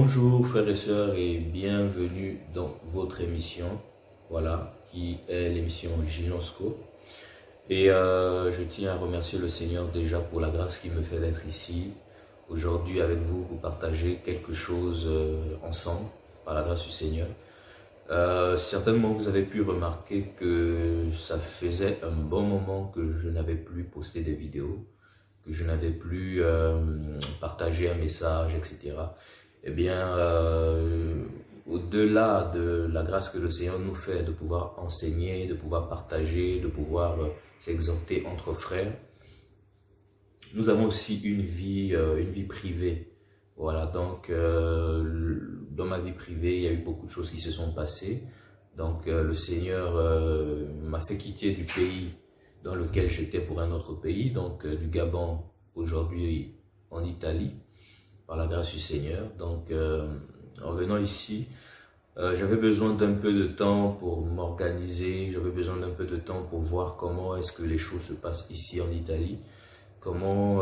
Bonjour frères et sœurs et bienvenue dans votre émission, voilà, qui est l'émission Ginosco. Et je tiens à remercier le Seigneur déjà pour la grâce qu'il me fait d'être ici aujourd'hui avec vous pour partager quelque chose ensemble, par la grâce du Seigneur. Certainement vous avez pu remarquer que ça faisait un bon moment que je n'avais plus posté des vidéos, que je n'avais plus partagé un message, etc. Eh bien, au-delà de la grâce que le Seigneur nous fait de pouvoir enseigner, de pouvoir partager, de pouvoir s'exhorter entre frères, nous avons aussi une vie privée. Voilà, donc dans ma vie privée, il y a eu beaucoup de choses qui se sont passées. Donc le Seigneur m'a fait quitter du pays dans lequel j'étais pour un autre pays, donc du Gabon aujourd'hui en Italie, par la grâce du Seigneur. Donc en venant ici, j'avais besoin d'un peu de temps pour m'organiser, j'avais besoin d'un peu de temps pour voir comment est-ce que les choses se passent ici en Italie, comment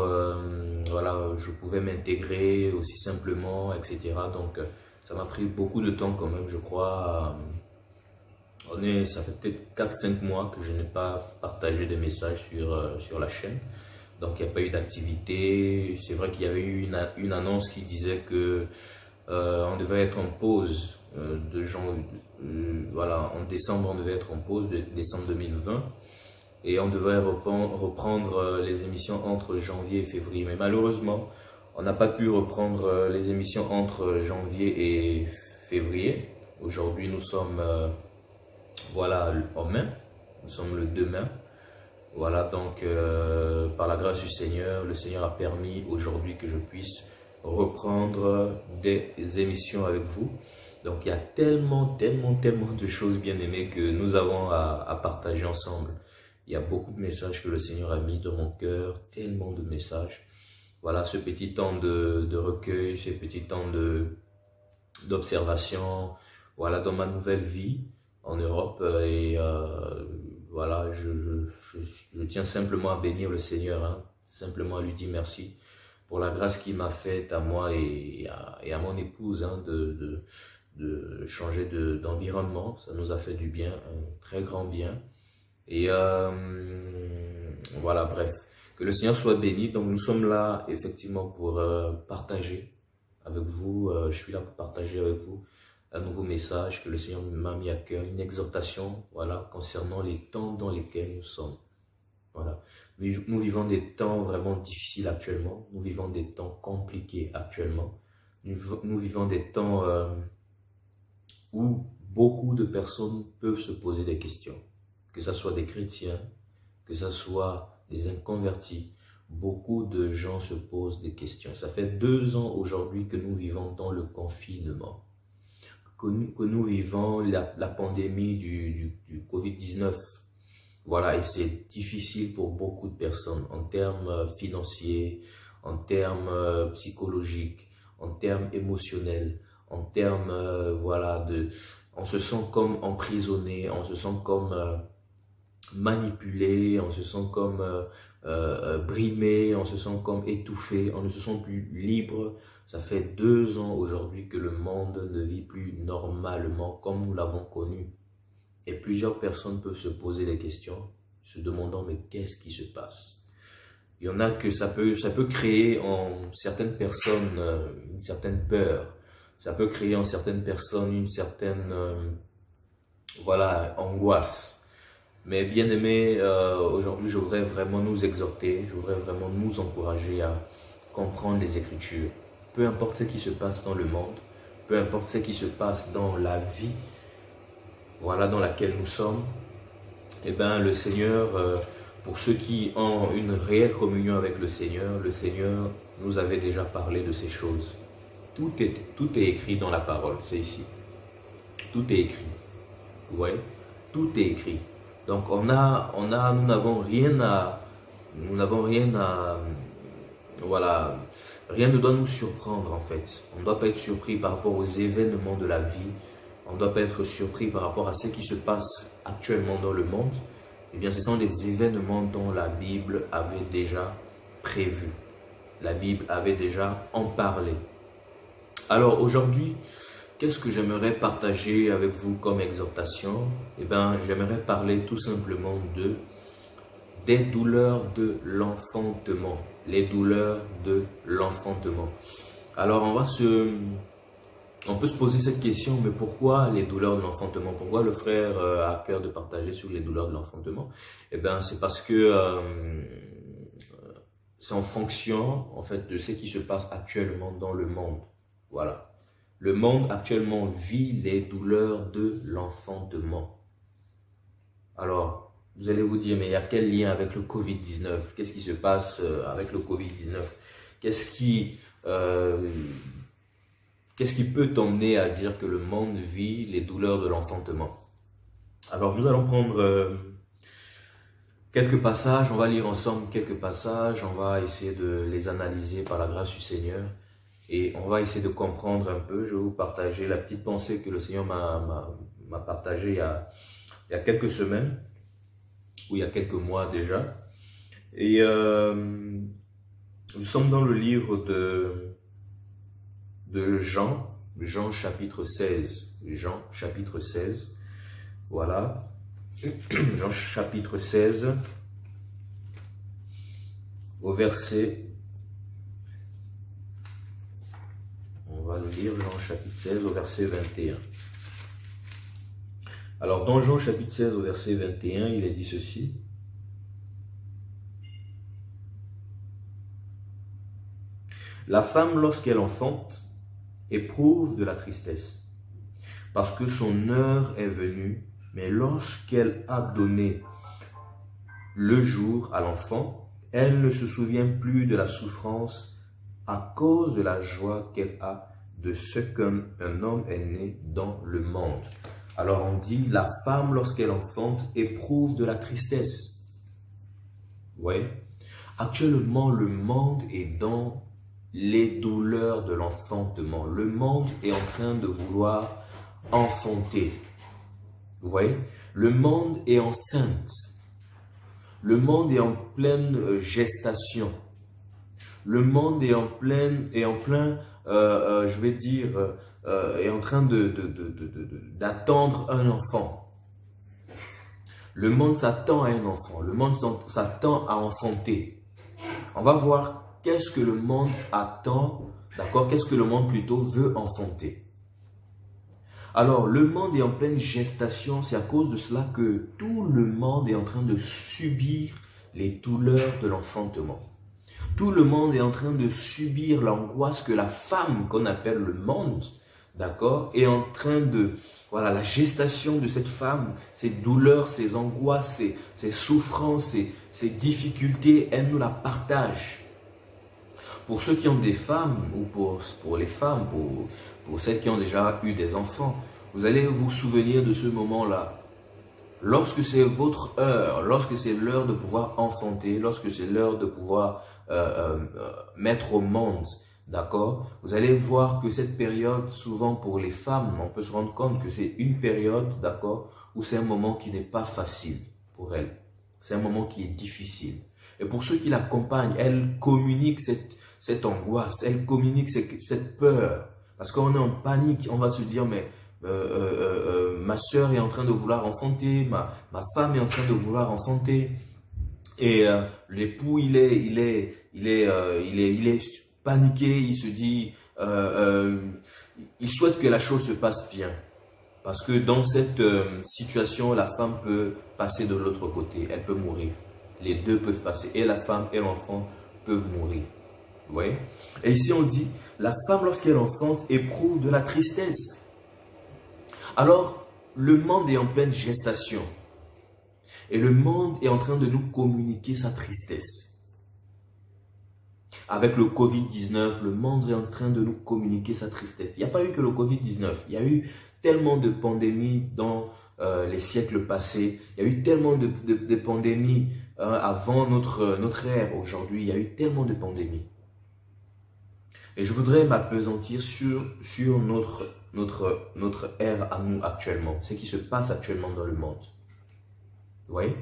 voilà, je pouvais m'intégrer aussi simplement, etc. Donc ça m'a pris beaucoup de temps quand même, je crois. Ça fait peut-être 4-5 mois que je n'ai pas partagé de messages sur la chaîne. Donc il n'y a pas eu d'activité. C'est vrai qu'il y avait eu une annonce qui disait que on devait être en pause voilà, en décembre on devait être en pause, de décembre 2020. Et on devrait reprendre les émissions entre janvier et février. Mais malheureusement, on n'a pas pu reprendre les émissions entre janvier et février. Aujourd'hui, nous sommes voilà, en mai. Nous sommes le 2 mai. Voilà, donc par la grâce du Seigneur, le Seigneur a permis aujourd'hui que je puisse reprendre des émissions avec vous. Donc il y a tellement de choses bien aimées que nous avons à partager ensemble. Il y a beaucoup de messages que le Seigneur a mis dans mon cœur, tellement de messages. Voilà, ce petit temps de recueil, ce petit temps d'observation, voilà, dans ma nouvelle vie en Europe. Et voilà, je tiens simplement à bénir le Seigneur, hein, simplement à lui dire merci pour la grâce qu'il m'a faite à moi et à mon épouse, hein, de changer d'environnement. Ça nous a fait du bien, un très grand bien. Et voilà, bref, que le Seigneur soit béni. Donc nous sommes là effectivement pour partager avec vous, je suis là pour partager avec vous un nouveau message que le Seigneur m'a mis à cœur, une exhortation, voilà, concernant les temps dans lesquels nous sommes. Voilà, nous vivons des temps vraiment difficiles actuellement, nous vivons des temps compliqués actuellement, nous vivons des temps où beaucoup de personnes peuvent se poser des questions. Que ce soit des chrétiens, que ce soit des inconvertis, beaucoup de gens se posent des questions. Ça fait 2 ans aujourd'hui que nous vivons dans le confinement, que nous vivons la pandémie du Covid-19. Voilà, et c'est difficile pour beaucoup de personnes en termes financiers, en termes psychologiques, en termes émotionnels, en termes, voilà, on se sent comme emprisonné, on se sent comme manipulé, on se sent comme brimé, on se sent comme étouffé, on ne se sent plus libre. Ça fait 2 ans aujourd'hui que le monde ne vit plus normalement comme nous l'avons connu. Et plusieurs personnes peuvent se poser des questions, se demandant mais qu'est-ce qui se passe? Il y en a que ça peut créer en certaines personnes une certaine peur. Ça peut créer en certaines personnes une certaine voilà, angoisse. Mais bien aimé, aujourd'hui, je voudrais vraiment nous exhorter, je voudrais vraiment nous encourager à comprendre les Écritures. Peu importe ce qui se passe dans le monde, peu importe ce qui se passe dans la vie, voilà, dans laquelle nous sommes, eh bien, le Seigneur, pour ceux qui ont une réelle communion avec le Seigneur nous avait déjà parlé de ces choses. Tout est écrit dans la parole, c'est ici. Tout est écrit. Vous voyez? Tout est écrit. Donc nous n'avons rien à, voilà, rien ne doit nous surprendre en fait. On ne doit pas être surpris par rapport aux événements de la vie. On ne doit pas être surpris par rapport à ce qui se passe actuellement dans le monde. Eh bien, ce sont des événements dont la Bible avait déjà prévu. La Bible avait déjà en parlé. Alors aujourd'hui, qu'est-ce que j'aimerais partager avec vous comme exhortation? Eh bien, j'aimerais parler tout simplement des douleurs de l'enfantement. Les douleurs de l'enfantement. Alors on peut se poser cette question, mais pourquoi les douleurs de l'enfantement? Pourquoi le frère a à cœur de partager sur les douleurs de l'enfantement? Eh bien, c'est parce que c'est en fonction, en fait, de ce qui se passe actuellement dans le monde. Voilà. Le monde actuellement vit les douleurs de l'enfantement. Alors, vous allez vous dire, mais il y a quel lien avec le Covid-19? Qu'est-ce qui se passe avec le Covid-19? Qu'est-ce qui peut t'emmener à dire que le monde vit les douleurs de l'enfantement? Alors, nous allons prendre quelques passages, on va lire ensemble quelques passages, on va essayer de les analyser par la grâce du Seigneur et on va essayer de comprendre un peu. Je vais vous partager la petite pensée que le Seigneur m'a partagée il y a quelques semaines, ou il y a quelques mois déjà. Et nous sommes dans le livre de Jean chapitre 16. Jean chapitre 16, voilà. Jean chapitre 16, au verset, on va le lire, Jean chapitre 16, au verset 21. Alors, dans Jean chapitre 16, au verset 21, il est dit ceci. La femme, lorsqu'elle enfante, éprouve de la tristesse, parce que son heure est venue, mais lorsqu'elle a donné le jour à l'enfant, elle ne se souvient plus de la souffrance à cause de la joie qu'elle a de ce qu'un homme est né dans le monde. Alors on dit, la femme, lorsqu'elle enfante, éprouve de la tristesse. Vous voyez? Actuellement, le monde est dans les douleurs de l'enfantement. Le monde est en train de vouloir enfanter. Vous voyez? Le monde est enceinte. Le monde est en pleine gestation. Le monde est en train d'attendre un enfant. Le monde s'attend à un enfant. Le monde s'attend à enfanter. On va voir qu'est-ce que le monde attend, d'accord? Qu'est-ce que le monde plutôt veut enfanter. Alors, le monde est en pleine gestation, c'est à cause de cela que tout le monde est en train de subir les douleurs de l'enfantement. Tout le monde est en train de subir l'angoisse que la femme, qu'on appelle le monde, d'accord, est en train de, voilà, la gestation de cette femme, ses douleurs, ses angoisses, ses souffrances, ses difficultés, elle nous la partage. Pour ceux qui ont des femmes, ou pour les femmes, pour celles qui ont déjà eu des enfants, vous allez vous souvenir de ce moment-là. Lorsque c'est votre heure, lorsque c'est l'heure de pouvoir enfanter, lorsque c'est l'heure de pouvoir mettre au monde, d'accord? Vous allez voir que cette période, souvent pour les femmes, on peut se rendre compte que c'est une période, d'accord, où c'est un moment qui n'est pas facile pour elles. C'est un moment qui est difficile. Et pour ceux qui l'accompagnent, elles communiquent cette angoisse, elles communiquent cette peur. Parce qu'on est en panique, on va se dire, mais ma soeur est en train de vouloir enfanter, ma femme est en train de vouloir enfanter. Et l'époux, il est paniqué, il se dit, il souhaite que la chose se passe bien. Parce que dans cette situation, la femme peut passer de l'autre côté, elle peut mourir. Les deux peuvent passer, et la femme et l'enfant peuvent mourir. Vous voyez? Et ici on dit, la femme lorsqu'elle enfante éprouve de la tristesse. Alors, le monde est en pleine gestation. Et le monde est en train de nous communiquer sa tristesse. Avec le Covid-19, le monde est en train de nous communiquer sa tristesse. Il n'y a pas eu que le Covid-19. Il y a eu tellement de pandémies dans les siècles passés. Il y a eu tellement de pandémies avant notre ère. Aujourd'hui, il y a eu tellement de pandémies. Et je voudrais m'appesantir sur notre ère à nous actuellement. Ce qui se passe actuellement dans le monde. Vous voyez?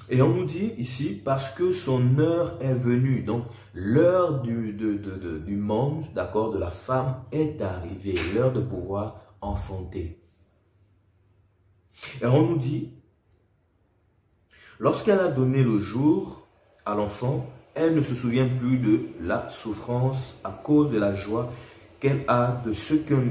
Et on nous dit ici, parce que son heure est venue. Donc, l'heure du monde, d'accord, de la femme est arrivée. L'heure de pouvoir enfanter. Et on nous dit, lorsqu'elle a donné le jour à l'enfant, elle ne se souvient plus de la souffrance à cause de la joie qu'elle a de ce qu'un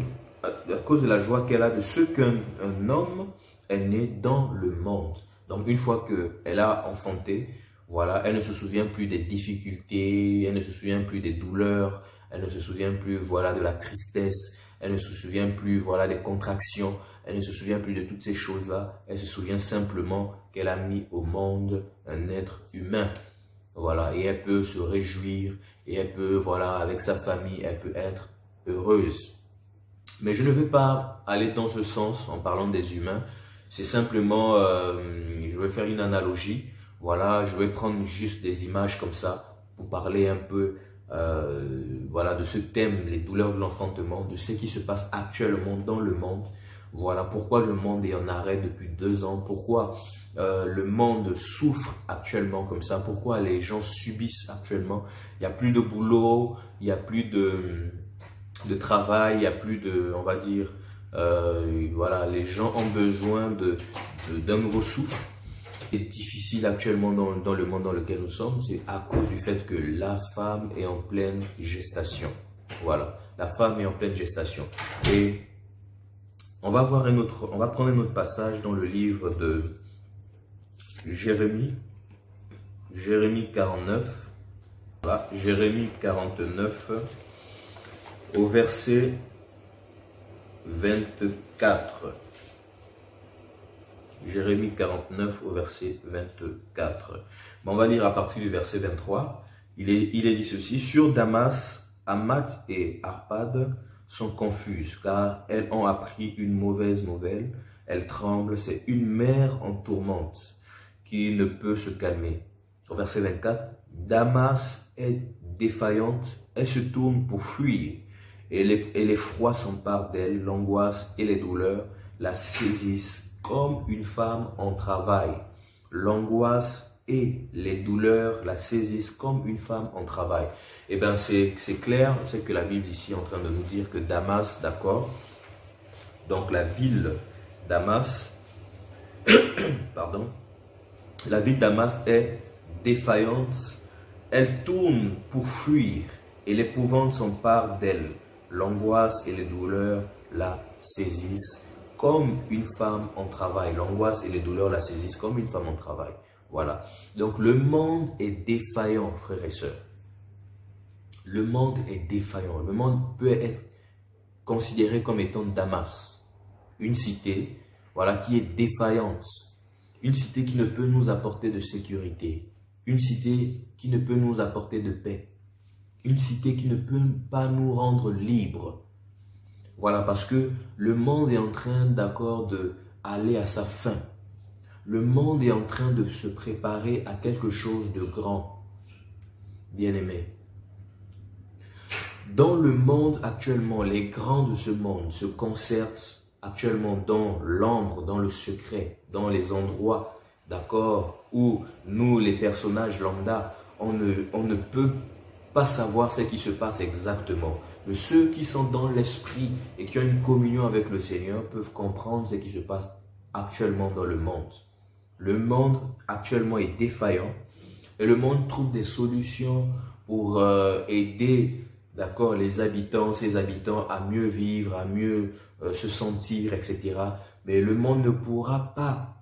homme est né dans le monde. Donc, une fois qu'elle a enfanté, voilà, elle ne se souvient plus des difficultés, elle ne se souvient plus des douleurs, elle ne se souvient plus, voilà, de la tristesse, elle ne se souvient plus, voilà, des contractions, elle ne se souvient plus de toutes ces choses-là. Elle se souvient simplement qu'elle a mis au monde un être humain. Voilà, et elle peut se réjouir, et elle peut, voilà, avec sa famille, elle peut être heureuse. Mais je ne vais pas aller dans ce sens en parlant des humains. C'est simplement, je vais faire une analogie. Voilà, je vais prendre juste des images comme ça pour parler un peu voilà, de ce thème, les douleurs de l'enfantement, de ce qui se passe actuellement dans le monde. Voilà pourquoi le monde est en arrêt depuis 2 ans, pourquoi le monde souffre actuellement comme ça, pourquoi les gens subissent actuellement. Il n'y a plus de boulot, il n'y a plus de travail, il n'y a plus de, on va dire, voilà, les gens ont besoin d'un nouveau souffle. C'est difficile actuellement dans le monde dans lequel nous sommes, c'est à cause du fait que la femme est en pleine gestation. Voilà, la femme est en pleine gestation. Et on va prendre un autre passage dans le livre de Jérémie 49. Voilà, Jérémie 49 au verset 24. Jérémie 49 au verset 24. Bon, on va lire à partir du verset 23. Il est dit ceci: sur Damas, Hamath et Arpad sont confuses, car elles ont appris une mauvaise nouvelle. Elles tremblent, c'est une mer en tourmente qui ne peut se calmer. Au verset 24, Damas est défaillante, elle se tourne pour fuir, et l'effroi s'empare d'elle, l'angoisse et les douleurs la saisissent comme une femme en travail. L'angoisse et les douleurs la saisissent comme une femme en travail. Eh bien, c'est clair, c'est que la Bible ici est en train de nous dire que Damas, d'accord, donc la ville Damas, pardon, la ville Damas est défaillante, elle tourne pour fuir et l'épouvante s'empare d'elle. L'angoisse et les douleurs la saisissent comme une femme en travail. L'angoisse et les douleurs la saisissent comme une femme en travail. Voilà. Donc le monde est défaillant, frères et sœurs. Le monde est défaillant. Le monde peut être considéré comme étant Damas. Une cité, voilà, qui est défaillante. Une cité qui ne peut nous apporter de sécurité. Une cité qui ne peut nous apporter de paix. Une cité qui ne peut pas nous rendre libres. Voilà, parce que le monde est en train, d'accord, d'aller à sa fin. Le monde est en train de se préparer à quelque chose de grand. Bien-aimés. Dans le monde actuellement, les grands de ce monde se concertent actuellement dans l'ombre, dans le secret, dans les endroits, d'accord, où nous, les personnages lambda, on ne peut pas savoir ce qui se passe exactement. Mais ceux qui sont dans l'esprit et qui ont une communion avec le Seigneur peuvent comprendre ce qui se passe actuellement dans le monde. Le monde actuellement est défaillant et le monde trouve des solutions pour aider, d'accord, les habitants, ses habitants à mieux vivre, à mieux se sentir, etc. Mais le monde ne pourra pas,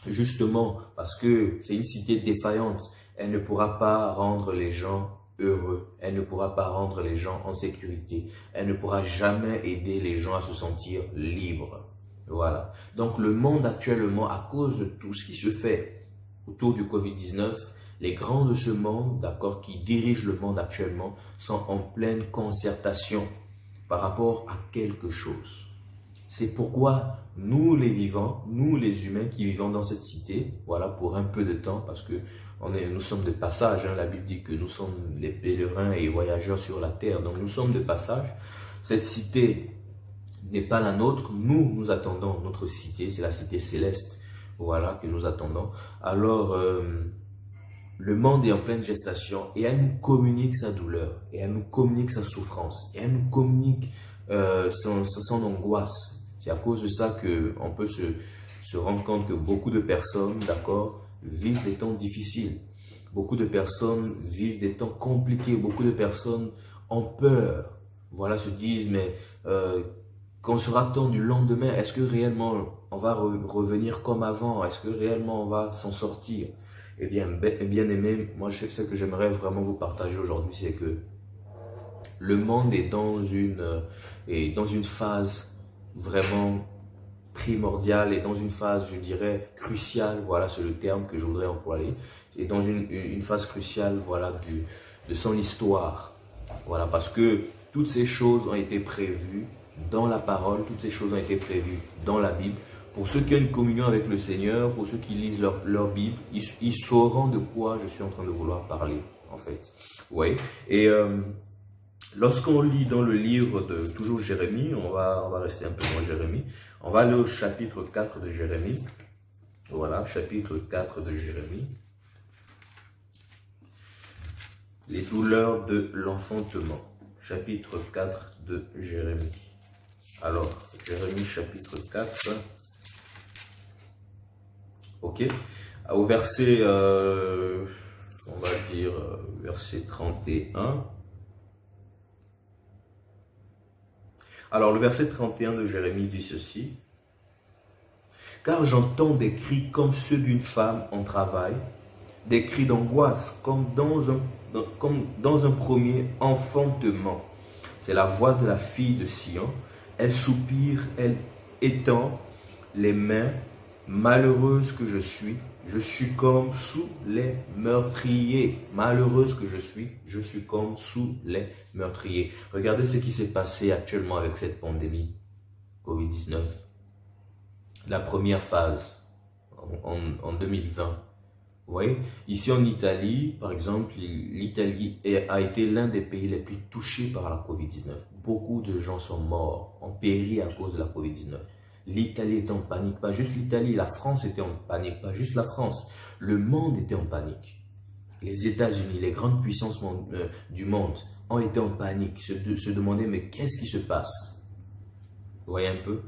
justement, parce que c'est une cité défaillante, elle ne pourra pas rendre les gens heureux, elle ne pourra pas rendre les gens en sécurité, elle ne pourra jamais aider les gens à se sentir libres. Voilà. Donc le monde actuellement, à cause de tout ce qui se fait autour du Covid-19, les grands de ce monde, d'accord, qui dirigent le monde actuellement, sont en pleine concertation par rapport à quelque chose. C'est pourquoi nous les vivants, nous les humains qui vivons dans cette cité, voilà, pour un peu de temps, parce que nous sommes de passage, hein, la Bible dit que nous sommes les pèlerins et voyageurs sur la terre, donc nous sommes de passage. Cette cité n'est pas la nôtre, nous attendons notre cité, c'est la cité céleste. voilà, que nous attendons. Alors, le monde est en pleine gestation et elle nous communique sa douleur, et elle nous communique sa souffrance, et elle nous communique son angoisse. C'est à cause de ça qu'on peut se rendre compte que beaucoup de personnes, d'accord, vivent des temps difficiles. Beaucoup de personnes vivent des temps compliqués. Beaucoup de personnes ont peur. Voilà, se disent, mais qu'en sera-t-on du lendemain? Est-ce que réellement on va revenir comme avant? Est-ce que réellement on va s'en sortir? Eh bien, bien aimé, moi ce que j'aimerais vraiment vous partager aujourd'hui, c'est que le monde est dans une phase vraiment primordiale et dans une phase, je dirais, cruciale, voilà, c'est le terme que je voudrais employer, et dans une phase cruciale, voilà, de son histoire, voilà, parce que toutes ces choses ont été prévues dans la parole, toutes ces choses ont été prévues dans la Bible. Pour ceux qui ont une communion avec le Seigneur, pour ceux qui lisent leur Bible, ils sauront de quoi je suis en train de vouloir parler, en fait. Oui, et lorsqu'on lit dans le livre de toujours Jérémie, on va rester un peu dans Jérémie, on va aller au chapitre 4 de Jérémie. Voilà, chapitre 4 de Jérémie. Les douleurs de l'enfantement. Chapitre 4 de Jérémie. Alors, Jérémie chapitre 4. Ok. Au verset, on va dire, verset 31. Alors, le verset 31 de Jérémie dit ceci. « Car j'entends des cris comme ceux d'une femme en travail, des cris d'angoisse comme dans un premier enfantement. C'est la voix de la fille de Sion. Elle soupire, elle étend les mains. Malheureuse que je succombe sous les meurtriers. Malheureuse que je succombe sous les meurtriers. » Regardez ce qui s'est passé actuellement avec cette pandémie Covid-19. La première phase en 2020. Vous voyez, ici en Italie, par exemple, l'Italie a été l'un des pays les plus touchés par la Covid-19. Beaucoup de gens sont morts, ont péri à cause de la Covid-19. L'Italie était en panique, pas juste l'Italie, la France était en panique, pas juste la France. Le monde était en panique. Les États-Unis, les grandes puissances du monde ont été en panique, se demandaient mais qu'est-ce qui se passe? Vous voyez un peu?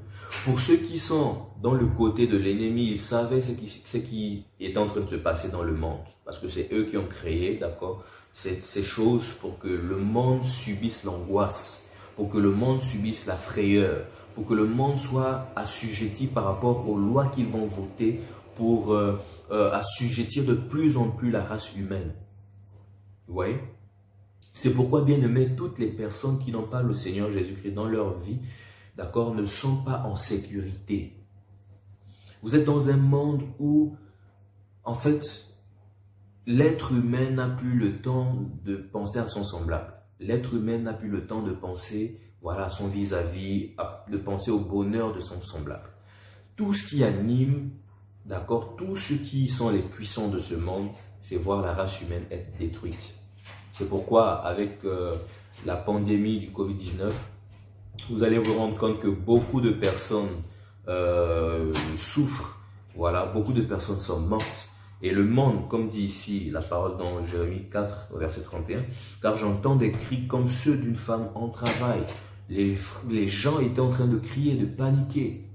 Pour ceux qui sont dans le côté de l'ennemi, ils savaient ce qui est en train de se passer dans le monde. Parce que c'est eux qui ont créé, d'accord, ces choses pour que le monde subisse l'angoisse, pour que le monde subisse la frayeur, pour que le monde soit assujetti par rapport aux lois qu'ils vont voter pour assujettir de plus en plus la race humaine. Vous voyez? C'est pourquoi, bien aimé, toutes les personnes qui n'ont pas le Seigneur Jésus-Christ dans leur vie, d'accord, ne sont pas en sécurité. Vous êtes dans un monde où, en fait, l'être humain n'a plus le temps de penser à son semblable. L'être humain n'a plus le temps de penser, voilà, à son vis-à-vis, de penser au bonheur de son semblable. Tout ce qui anime, d'accord, tous ceux qui sont les puissants de ce monde, c'est voir la race humaine être détruite. C'est pourquoi, avec la pandémie du Covid-19, vous allez vous rendre compte que beaucoup de personnes souffrent, voilà, beaucoup de personnes sont mortes. Et le monde, comme dit ici la parole dans Jérémie 4, verset 31, « Car j'entends des cris comme ceux d'une femme en travail. » Les gens étaient en train de crier, de paniquer.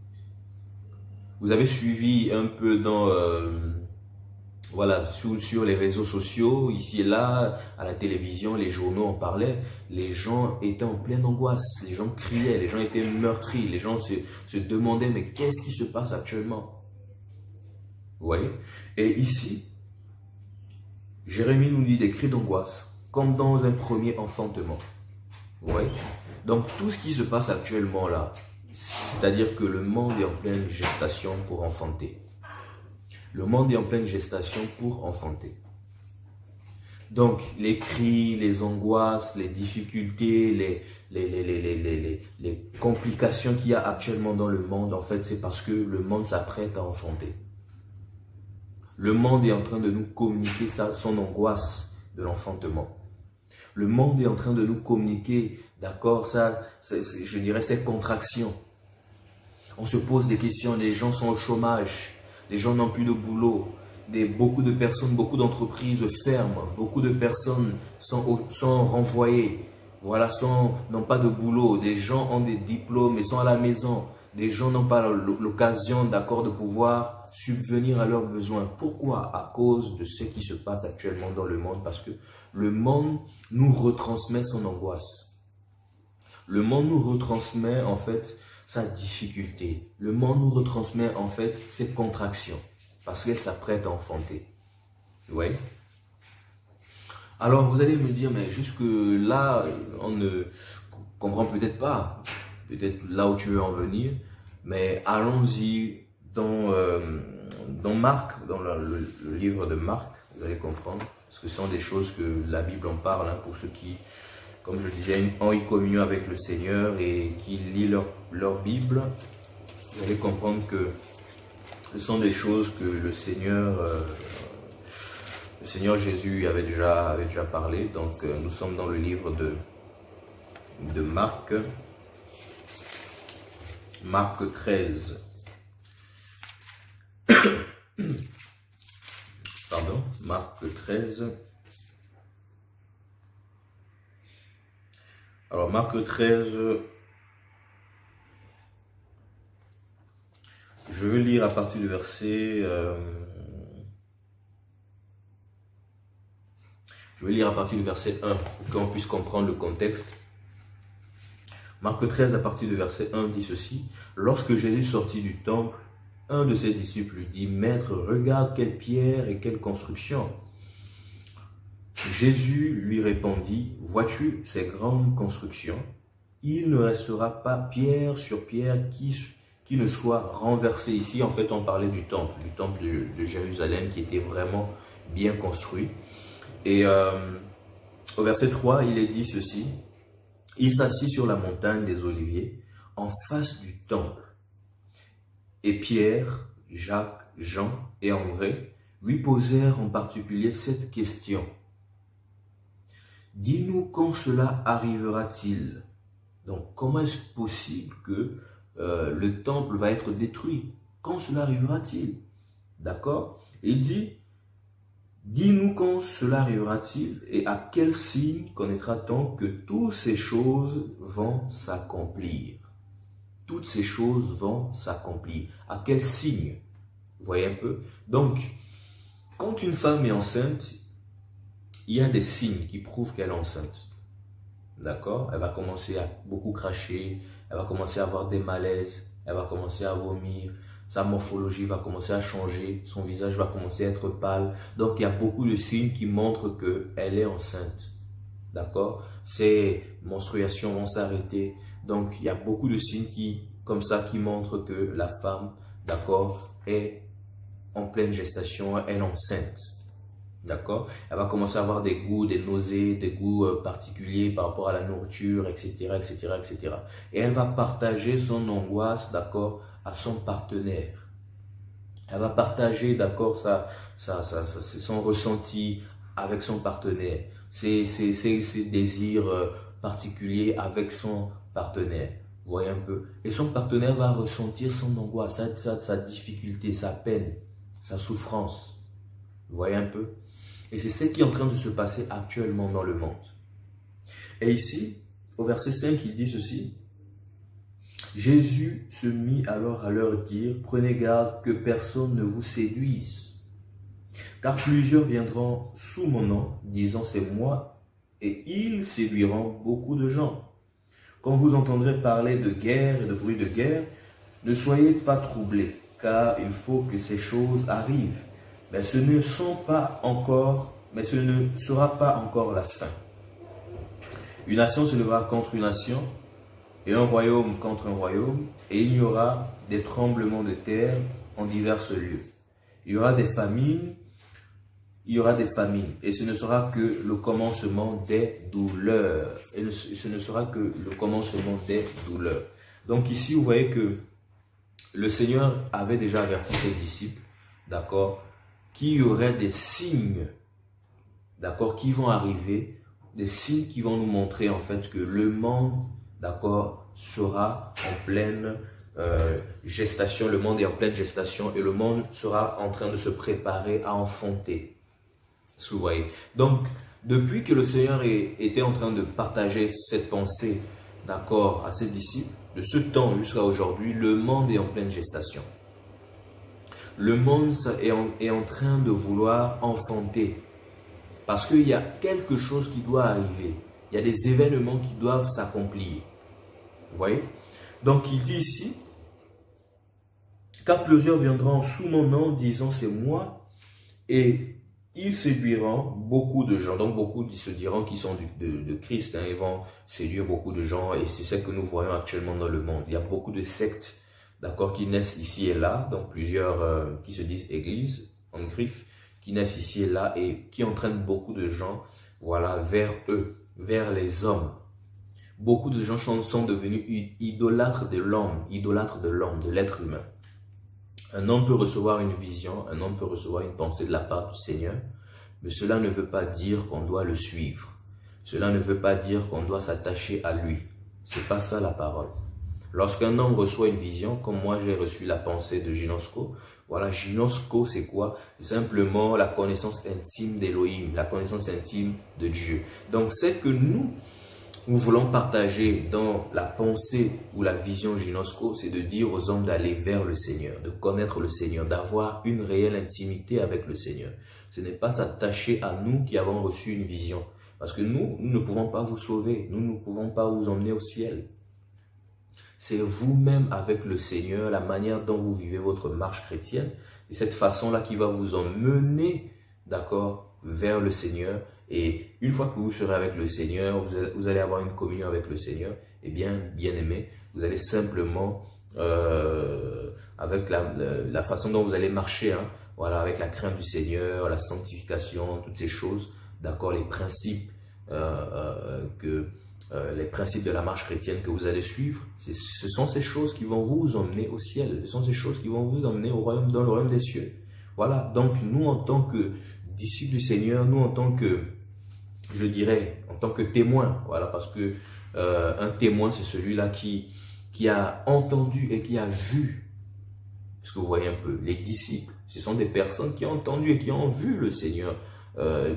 Vous avez suivi un peu dans... voilà, sur les réseaux sociaux, ici et là, à la télévision, les journaux en parlaient. Les gens étaient en pleine angoisse, les gens criaient, les gens étaient meurtris, les gens se demandaient, mais qu'est-ce qui se passe actuellement? Vous voyez? Et ici, Jérémie nous dit des cris d'angoisse, comme dans un premier enfantement. Vous voyez? Donc tout ce qui se passe actuellement là, c'est-à-dire que le monde est en pleine gestation pour enfanter. Le monde est en pleine gestation pour enfanter. Donc, les cris, les angoisses, les difficultés, les complications qu'il y a actuellement dans le monde, en fait, c'est parce que le monde s'apprête à enfanter. Le monde est en train de nous communiquer son angoisse de l'enfantement. Le monde est en train de nous communiquer, d'accord, je dirais, ces contractions. On se pose des questions, les gens sont au chômage. les gens n'ont plus de boulot, beaucoup de personnes, beaucoup d'entreprises ferment, beaucoup de personnes sont renvoyées, voilà, n'ont pas de boulot, des gens ont des diplômes et sont à la maison, des gens n'ont pas l'occasion, d'accord, de pouvoir subvenir à leurs besoins. Pourquoi? À cause de ce qui se passe actuellement dans le monde, parce que le monde nous retransmet son angoisse. Le monde nous retransmet en fait sa difficulté. Le monde nous retransmet en fait ses contractions, parce qu'elle s'apprête à enfanter. Oui. Alors vous allez me dire, mais jusque là, on ne comprend peut-être pas, peut-être là où tu veux en venir, mais allons-y dans Marc, dans le livre de Marc, vous allez comprendre, parce que ce sont des choses que la Bible en parle, hein, pour ceux qui, comme je disais, ont une communion avec le Seigneur et qui lisent leur Bible. Vous allez comprendre que ce sont des choses que le Seigneur Jésus avait déjà parlé. Donc nous sommes dans le livre de Marc, Marc 13. Pardon, Marc 13. Alors Marc 13, je vais lire à partir du verset... Je vais lire à partir du verset 1 pour qu'on puisse comprendre le contexte. Marc 13 à partir du verset 1 dit ceci. Lorsque Jésus sortit du temple, un de ses disciples lui dit, « Maître, regarde quelle pierre et quelle construction. » Jésus lui répondit, « Vois-tu ces grandes constructions? Il ne restera pas pierre sur pierre qui ne soit renversée. » Ici, en fait, on parlait du temple de Jérusalem qui était vraiment bien construit. Et au verset 3, il est dit ceci. Il s'assit sur la montagne des Oliviers, en face du temple. Et Pierre, Jacques, Jean et André lui posèrent en particulier cette question. Dis-nous quand cela arrivera-t-il? Donc, comment est-ce possible que le temple va être détruit? Quand cela arrivera-t-il? D'accord? Il dit, dis-nous quand cela arrivera-t-il et à quel signe connaîtra-t-on que toutes ces choses vont s'accomplir? Toutes ces choses vont s'accomplir. À quel signe? Vous voyez un peu? Donc, quand une femme est enceinte, il y a des signes qui prouvent qu'elle est enceinte. D'accord? Elle va commencer à beaucoup cracher, elle va commencer à avoir des malaises, elle va commencer à vomir, sa morphologie va commencer à changer, son visage va commencer à être pâle. Donc, il y a beaucoup de signes qui montrent qu'elle est enceinte. D'accord? Ses menstruations vont s'arrêter. Donc, il y a beaucoup de signes comme ça qui montrent que la femme, d'accord, est en pleine gestation, elle est enceinte. D'accord? Elle va commencer à avoir des goûts, des nausées, des goûts particuliers par rapport à la nourriture, etc., etc., etc. Et elle va partager son angoisse, d'accord, à son partenaire. Elle va partager, d'accord, son ressenti avec son partenaire, ses désirs particuliers avec son partenaire. Vous voyez un peu? Et son partenaire va ressentir son angoisse, sa difficulté, sa peine, sa souffrance. Vous voyez un peu? Et c'est ce qui est en train de se passer actuellement dans le monde. Et ici, au verset 5, il dit ceci. Jésus se mit alors à leur dire, prenez garde que personne ne vous séduise. Car plusieurs viendront sous mon nom, disant c'est moi, et ils séduiront beaucoup de gens. Quand vous entendrez parler de guerre et de bruit de guerre, ne soyez pas troublés, car il faut que ces choses arrivent. Mais ce ne sera pas encore la fin. Une nation se lèvera contre une nation, et un royaume contre un royaume, et il y aura des tremblements de terre en divers lieux. Il y aura des famines, et ce ne sera que le commencement des douleurs. Et ce ne sera que le commencement des douleurs. Donc ici, vous voyez que le Seigneur avait déjà averti ses disciples, d'accord, qu'il y aurait des signes, d'accord, qui vont arriver, des signes qui vont nous montrer en fait que le monde, d'accord, sera en pleine gestation, le monde est en pleine gestation et le monde sera en train de se préparer à enfanter. Vous voyez. Donc, depuis que le Seigneur était en train de partager cette pensée, d'accord, à ses disciples, de ce temps jusqu'à aujourd'hui, le monde est en pleine gestation. Le monde est en train de vouloir enfanter. Parce qu'il y a quelque chose qui doit arriver. Il y a des événements qui doivent s'accomplir. Vous voyez? Donc, il dit ici, car plusieurs viendront sous mon nom disant c'est moi et ils séduiront beaucoup de gens. Donc, beaucoup se diront qu'ils sont de Christ. Hein. Ils vont séduire beaucoup de gens et c'est ce que nous voyons actuellement dans le monde. Il y a beaucoup de sectes, d'accord, qui naissent ici et là. Donc, plusieurs qui se disent églises, en griffe, qui naissent ici et là et qui entraînent beaucoup de gens, voilà, vers eux, vers les hommes. Beaucoup de gens sont devenus idolâtres de l'homme, de l'être humain. Un homme peut recevoir une vision, un homme peut recevoir une pensée de la part du Seigneur, mais cela ne veut pas dire qu'on doit le suivre. Cela ne veut pas dire qu'on doit s'attacher à lui. C'est pas ça la parole. Lorsqu'un homme reçoit une vision, comme moi j'ai reçu la pensée de Ginosko, voilà, Ginosko c'est quoi? Simplement la connaissance intime d'Elohim, la connaissance intime de Dieu. Donc c'est que nous voulons partager dans la pensée ou la vision Ginosko, c'est de dire aux hommes d'aller vers le Seigneur, de connaître le Seigneur, d'avoir une réelle intimité avec le Seigneur. Ce n'est pas s'attacher à nous qui avons reçu une vision. Parce que nous ne pouvons pas vous sauver, nous ne pouvons pas vous emmener au ciel. C'est vous-même avec le Seigneur, la manière dont vous vivez votre marche chrétienne, et cette façon-là qui va vous emmener, d'accord, vers le Seigneur. Et une fois que vous serez avec le Seigneur, vous allez avoir une communion avec le Seigneur, et bien aimé, vous allez simplement, avec la façon dont vous allez marcher, hein, voilà, avec la crainte du Seigneur, la sanctification, toutes ces choses, d'accord, les principes les principes de la marche chrétienne que vous allez suivre, ce sont ces choses qui vont vous emmener au ciel, ce sont ces choses qui vont vous emmener au royaume, dans le royaume des cieux. Voilà, donc nous en tant que disciples du Seigneur, nous en tant que, je dirais, en tant que témoins, voilà, parce que un témoin c'est celui-là qui a entendu et qui a vu, parce que vous voyez un peu, les disciples, ce sont des personnes qui ont entendu et qui ont vu le Seigneur,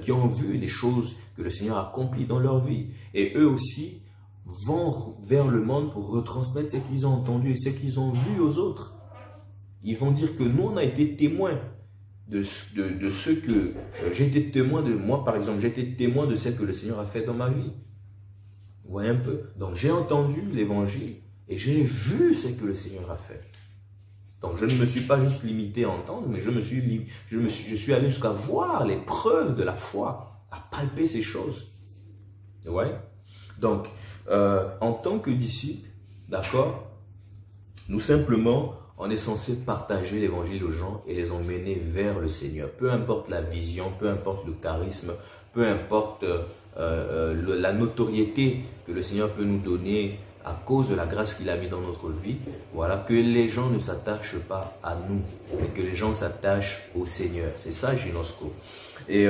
qui ont vu les choses que le Seigneur a accomplies dans leur vie. Et eux aussi vont vers le monde pour retransmettre ce qu'ils ont entendu et ce qu'ils ont vu aux autres. Ils vont dire que nous, on a été témoins de ce que... j'ai été témoin de... Moi, par exemple, j'ai été témoin de ce que le Seigneur a fait dans ma vie. Vous voyez un peu? Donc, j'ai entendu l'évangile et j'ai vu ce que le Seigneur a fait. Donc, je ne me suis pas juste limité à entendre, mais je suis allé jusqu'à voir les preuves de la foi, à palper ces choses. Ouais. Donc, en tant que disciples, d'accord, nous simplement, on est censé partager l'évangile aux gens et les emmener vers le Seigneur. Peu importe la vision, peu importe le charisme, peu importe la notoriété que le Seigneur peut nous donner à cause de la grâce qu'il a mis dans notre vie, voilà, que les gens ne s'attachent pas à nous, mais que les gens s'attachent au Seigneur. C'est ça, Ginosko. Et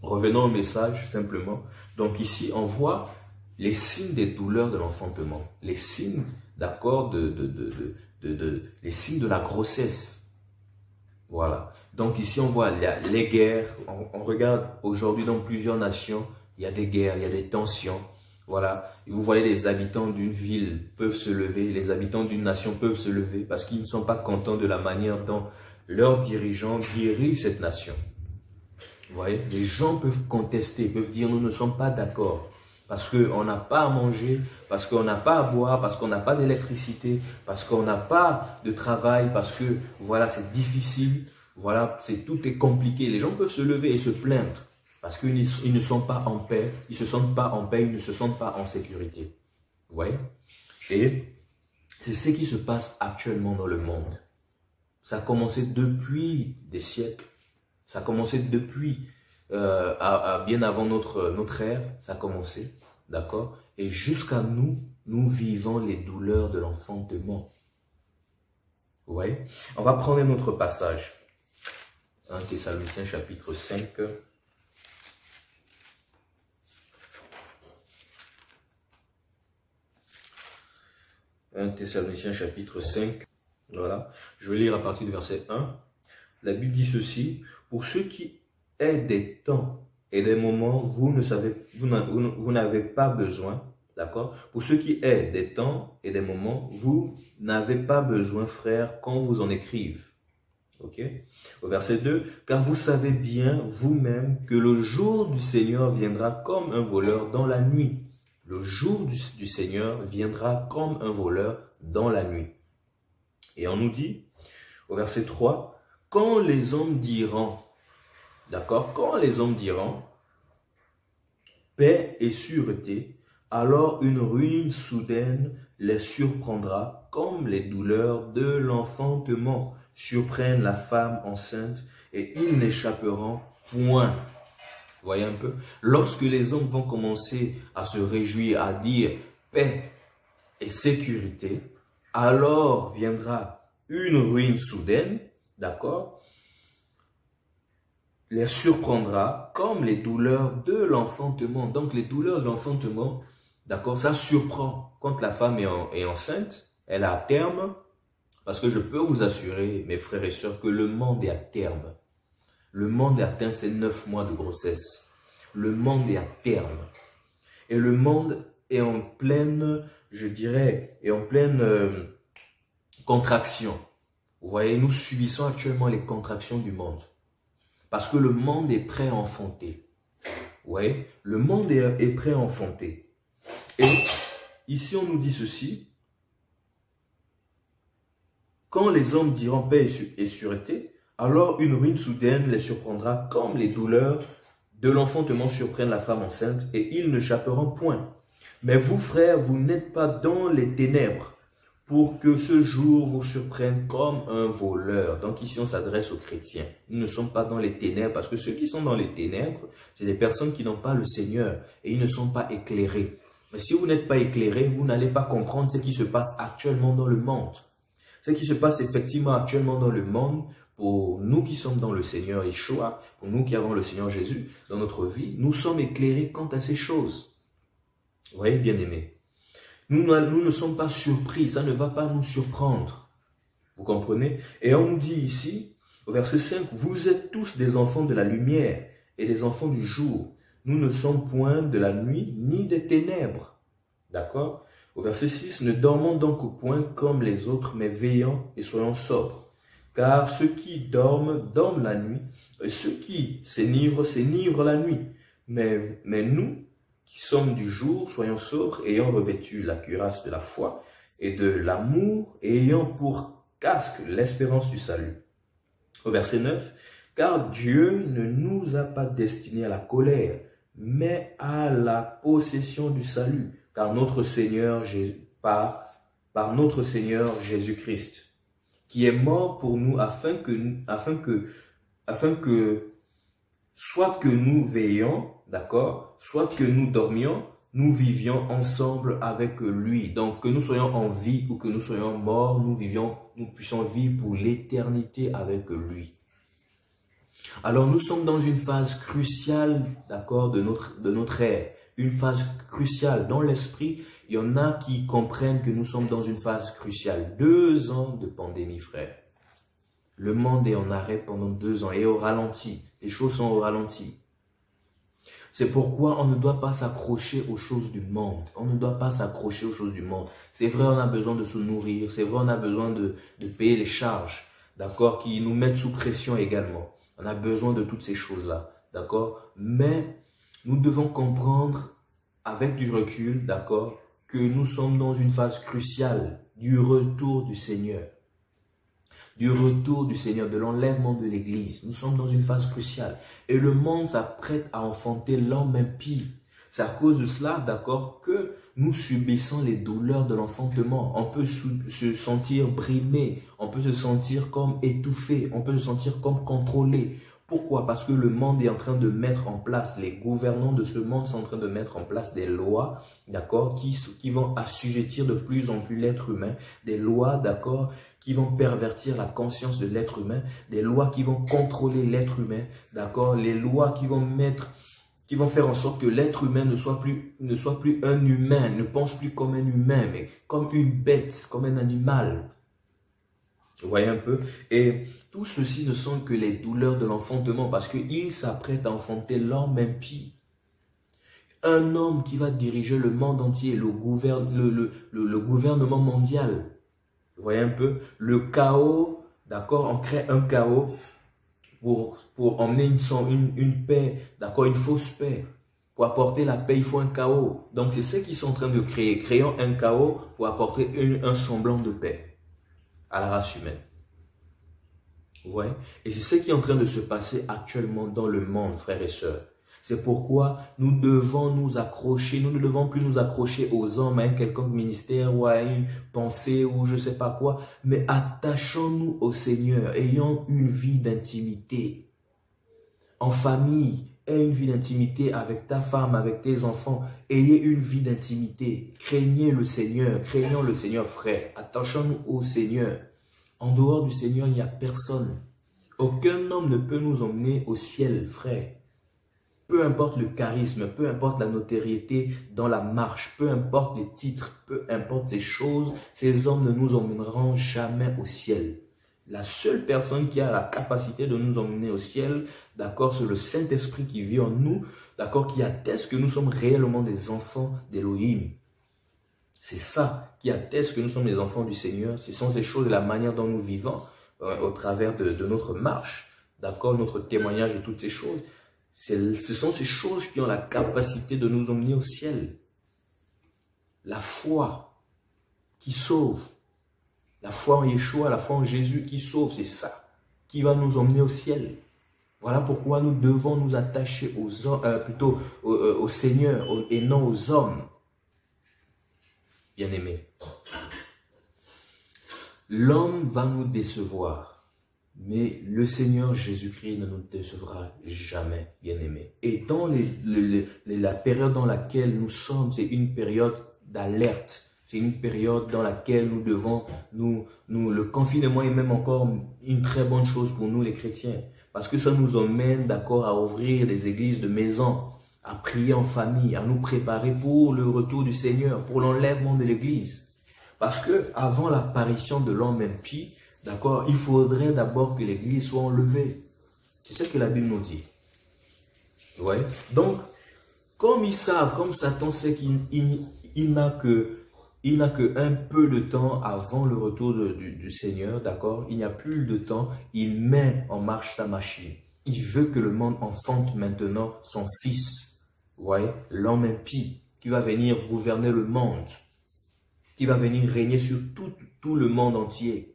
revenons au message, simplement. Donc ici, on voit les signes des douleurs de l'enfantement, les signes, d'accord, les signes de la grossesse. Voilà. Donc ici, on voit les guerres. On regarde aujourd'hui dans plusieurs nations, il y a des guerres, il y a des tensions. Voilà, et vous voyez les habitants d'une ville peuvent se lever, les habitants d'une nation peuvent se lever parce qu'ils ne sont pas contents de la manière dont leurs dirigeants dirigent cette nation. Vous voyez, les gens peuvent contester, peuvent dire nous ne sommes pas d'accord parce qu'on n'a pas à manger, parce qu'on n'a pas à boire, parce qu'on n'a pas d'électricité, parce qu'on n'a pas de travail, parce que voilà, c'est difficile, voilà, tout est compliqué. Les gens peuvent se lever et se plaindre. Parce qu'ils ne sont pas en paix, ils ne se sentent pas en paix, ils ne se sentent pas en sécurité. Vous voyez? Et c'est ce qui se passe actuellement dans le monde. Ça a commencé depuis des siècles. Ça a commencé depuis, bien avant notre ère, ça a commencé. D'accord? Et jusqu'à nous, nous vivons les douleurs de l'enfantement. Vous voyez? On va prendre un autre passage. 1 Thessaloniciens chapitre 5. 1 1 Thessaloniciens chapitre 5. Voilà. Je vais lire à partir du verset 1. La Bible dit ceci. Pour ce qui est des temps et des moments, vous n'avez pas besoin. D'accord? Pour ce qui est des temps et des moments, vous n'avez pas besoin, frères, qu'on vous en écrive. Ok? Au verset 2, car vous savez bien vous-même que le jour du Seigneur viendra comme un voleur dans la nuit. Le jour du Seigneur viendra comme un voleur dans la nuit. Et on nous dit, au verset 3, quand les hommes diront, d'accord, quand les hommes diront, paix et sûreté, alors une ruine soudaine les surprendra, comme les douleurs de l'enfantement surprennent la femme enceinte, et ils n'échapperont point. Vous voyez un peu? Lorsque les hommes vont commencer à se réjouir, à dire paix et sécurité, alors viendra une ruine soudaine, d'accord, les surprendra comme les douleurs de l'enfantement. Donc les douleurs de l'enfantement, d'accord, ça surprend. Quand la femme est enceinte, elle a à terme, parce que je peux vous assurer, mes frères et sœurs, que le monde est à terme. Le monde est à terme, c'est 9 mois de grossesse. Le monde est à terme. Et le monde est en pleine, je dirais, est en pleine contraction. Vous voyez, nous subissons actuellement les contractions du monde. Parce que le monde est prêt à enfanter. Vous voyez, le monde est prêt à enfanter. Et ici, on nous dit ceci. Quand les hommes diront paix et sûreté, alors une ruine soudaine les surprendra comme les douleurs de l'enfantement surprennent la femme enceinte et ils ne chapperont point. Mais vous, frères, vous n'êtes pas dans les ténèbres pour que ce jour vous surprenne comme un voleur. Donc ici, on s'adresse aux chrétiens. Nous ne sommes pas dans les ténèbres parce que ceux qui sont dans les ténèbres, c'est des personnes qui n'ont pas le Seigneur et ils ne sont pas éclairés. Mais si vous n'êtes pas éclairé, vous n'allez pas comprendre ce qui se passe actuellement dans le monde. Ce qui se passe effectivement actuellement dans le monde, pour nous qui sommes dans le Seigneur Yeshua, pour nous qui avons le Seigneur Jésus dans notre vie, nous sommes éclairés quant à ces choses. Vous voyez, bien-aimés, nous ne sommes pas surpris, ça ne va pas nous surprendre. Vous comprenez? Et on nous dit ici, au verset 5, vous êtes tous des enfants de la lumière et des enfants du jour. Nous ne sommes point de la nuit ni des ténèbres. D'accord? Au verset 6, ne dormons donc au point comme les autres, mais veillons et soyons sobres. Car ceux qui dorment, dorment la nuit, et ceux qui s'enivrent, s'enivrent la nuit. Mais nous, qui sommes du jour, soyons sobres, ayant revêtu la cuirasse de la foi et de l'amour, et ayant pour casque l'espérance du salut. Au verset 9, car Dieu ne nous a pas destinés à la colère, mais à la possession du salut, car notre Seigneur, par notre Seigneur Jésus-Christ, qui est mort pour nous afin que soit que nous veillions, d'accord, soit que nous dormions, nous vivions ensemble avec lui. Donc que nous soyons en vie ou que nous soyons morts, nous puissions vivre pour l'éternité avec lui. Alors nous sommes dans une phase cruciale, d'accord, de notre ère. Une phase cruciale dans l'esprit. Il y en a qui comprennent que nous sommes dans une phase cruciale. 2 ans de pandémie, frère. Le monde est en arrêt pendant 2 ans et au ralenti. Les choses sont au ralenti. C'est pourquoi on ne doit pas s'accrocher aux choses du monde. On ne doit pas s'accrocher aux choses du monde. C'est vrai, on a besoin de se nourrir. C'est vrai, on a besoin de payer les charges, d'accord, qui nous mettent sous pression également. On a besoin de toutes ces choses-là, d'accord. Mais nous devons comprendre avec du recul, d'accord, que nous sommes dans une phase cruciale du retour du Seigneur. Du retour du Seigneur, de l'enlèvement de l'Église. Nous sommes dans une phase cruciale. Et le monde s'apprête à enfanter l'homme impie. C'est à cause de cela, d'accord, que nous subissons les douleurs de l'enfantement. On peut se sentir brimé, on peut se sentir comme étouffé, on peut se sentir comme contrôlé. Pourquoi? Parce que le monde est en train de mettre en place, les gouvernants de ce monde sont en train de mettre en place des lois, d'accord, qui vont assujettir de plus en plus l'être humain, des lois, d'accord, qui vont pervertir la conscience de l'être humain, des lois qui vont contrôler l'être humain, d'accord, les lois qui vont mettre qui vont faire en sorte que l'être humain ne soit plus un humain, ne pense plus comme un humain, mais comme une bête, comme un animal. Vous voyez un peu? Et tout ceci ne sont que les douleurs de l'enfantement, parce qu'il s'apprête à enfanter l'homme impie. Un homme qui va diriger le monde entier, le gouvernement mondial. Vous voyez un peu? Le chaos, d'accord? On crée un chaos pour emmener une paix, d'accord? Une fausse paix. Pour apporter la paix, il faut un chaos. Donc c'est ce qu'ils sont en train de créer. Créons un chaos pour apporter un semblant de paix à la race humaine. Vous voyez? Et c'est ce qui est en train de se passer actuellement dans le monde, frères et sœurs. C'est pourquoi nous devons nous accrocher, nous ne devons plus nous accrocher aux hommes, à un quelconque ministère ou à une pensée ou je ne sais pas quoi, mais attachons-nous au Seigneur, ayons une vie d'intimité. En famille, aie une vie d'intimité avec ta femme, avec tes enfants, ayez une vie d'intimité. Craignez le Seigneur, craignons le Seigneur, frère. Attachons-nous au Seigneur. En dehors du Seigneur, il n'y a personne. Aucun homme ne peut nous emmener au ciel, frère. Peu importe le charisme, peu importe la notoriété dans la marche, peu importe les titres, peu importe ces choses, ces hommes ne nous emmèneront jamais au ciel. La seule personne qui a la capacité de nous emmener au ciel, d'accord, c'est le Saint-Esprit qui vit en nous, d'accord, qui atteste que nous sommes réellement des enfants d'Élohim. C'est ça qui atteste que nous sommes les enfants du Seigneur. Ce sont ces choses, la manière dont nous vivons au travers de notre marche, d'accord, notre témoignage et toutes ces choses. Ce sont ces choses qui ont la capacité de nous emmener au ciel. La foi qui sauve. La foi en Yeshua, la foi en Jésus qui sauve, c'est ça qui va nous emmener au ciel. Voilà pourquoi nous devons nous attacher au Seigneur et non aux hommes. Bien-aimés. L'homme va nous décevoir. Mais le Seigneur Jésus-Christ ne nous décevra jamais, bien-aimés. Et dans la période dans laquelle nous sommes, c'est une période d'alerte. C'est une période dans laquelle nous devons, le confinement est même encore une très bonne chose pour nous les chrétiens. Parce que ça nous emmène, d'accord, à ouvrir des églises de maison, à prier en famille, à nous préparer pour le retour du Seigneur, pour l'enlèvement de l'église. Parce que avant l'apparition de l'homme impie, d'accord, il faudrait d'abord que l'église soit enlevée. C'est ce que la Bible nous dit. Ouais. Donc, comme ils savent, comme Satan sait qu'il n'a que un peu de temps avant le retour du Seigneur, d'accord, il n'y a plus de temps, il met en marche sa machine. Il veut que le monde enfante maintenant son fils, ouais, l'homme impie, qui va venir gouverner le monde, qui va venir régner sur tout le monde entier.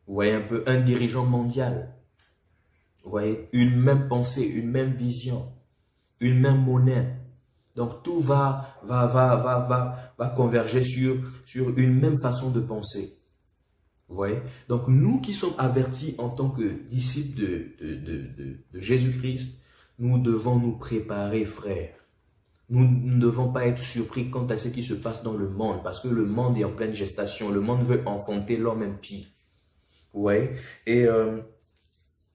Vous voyez un peu, un dirigeant mondial. Vous voyez, une même pensée, une même vision, une même monnaie. Donc tout va converger sur une même façon de penser. Vous voyez? Donc nous qui sommes avertis en tant que disciples de Jésus-Christ, nous devons nous préparer, frères. Nous ne devons pas être surpris quant à ce qui se passe dans le monde, parce que le monde est en pleine gestation. Le monde veut enfanter l'homme impie. Vous voyez? Et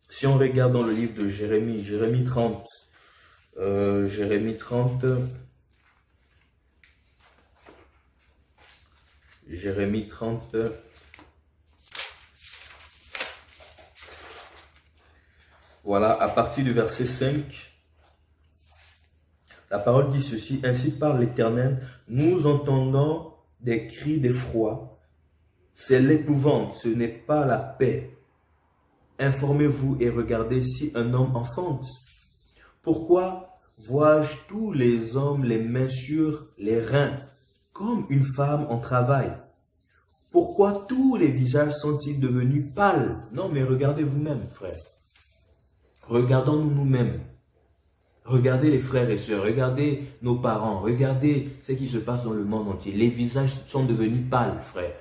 si on regarde dans le livre de Jérémie 30, voilà, à partir du verset 5, la parole dit ceci: ainsi parle l'Éternel, nous entendons des cris d'effroi. C'est l'épouvante, ce n'est pas la paix. Informez-vous et regardez si un homme enfante. Pourquoi vois-je tous les hommes les mains sur les reins, comme une femme en travail? Pourquoi tous les visages sont-ils devenus pâles? Non, mais regardez vous-même, frères. Regardons-nous nous-mêmes. Regardez les frères et sœurs, regardez nos parents, regardez ce qui se passe dans le monde entier. Les visages sont devenus pâles, frères.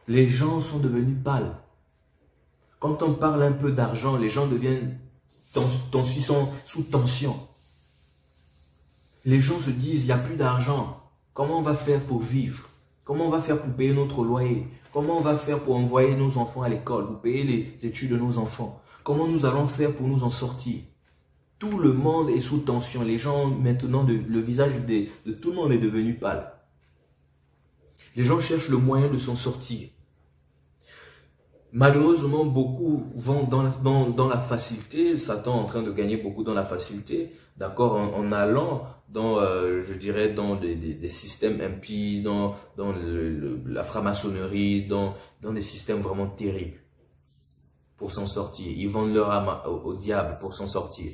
Les gens sont devenus pâles. Quand on parle un peu d'argent, les gens deviennent sous tension. Les gens se disent, il n'y a plus d'argent. Comment on va faire pour vivre? Comment on va faire pour payer notre loyer? Comment on va faire pour envoyer nos enfants à l'école, pour payer les études de nos enfants? Comment nous allons faire pour nous en sortir? Tout le monde est sous tension. Les gens, maintenant, le visage de tout le monde est devenu pâle. Les gens cherchent le moyen de s'en sortir. Malheureusement, beaucoup vont dans la facilité. Satan est en train de gagner beaucoup dans la facilité, d'accord, en allant dans, je dirais, dans des systèmes impies, dans la franc-maçonnerie, dans des systèmes vraiment terribles pour s'en sortir. Ils vendent leur âme au diable pour s'en sortir.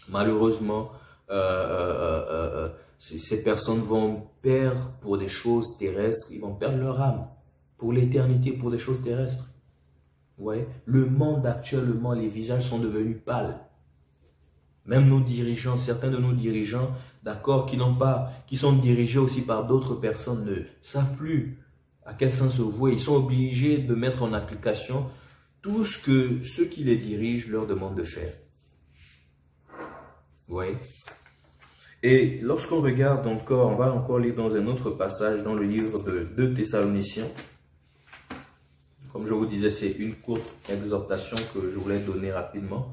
Malheureusement, ces personnes vont perdre pour des choses terrestres, ils vont perdre leur âme pour l'éternité, pour des choses terrestres. Ouais. Le monde actuellement, les visages sont devenus pâles. Même nos dirigeants, certains de nos dirigeants, d'accord, qui sont dirigés aussi par d'autres personnes, ne savent plus à quel sens se vouer. Ils sont obligés de mettre en application tout ce que ceux qui les dirigent leur demandent de faire. Oui. Et lorsqu'on regarde encore, on va encore lire dans un autre passage dans le livre de 2 Thessaloniciens. Comme je vous disais, c'est une courte exhortation que je voulais donner rapidement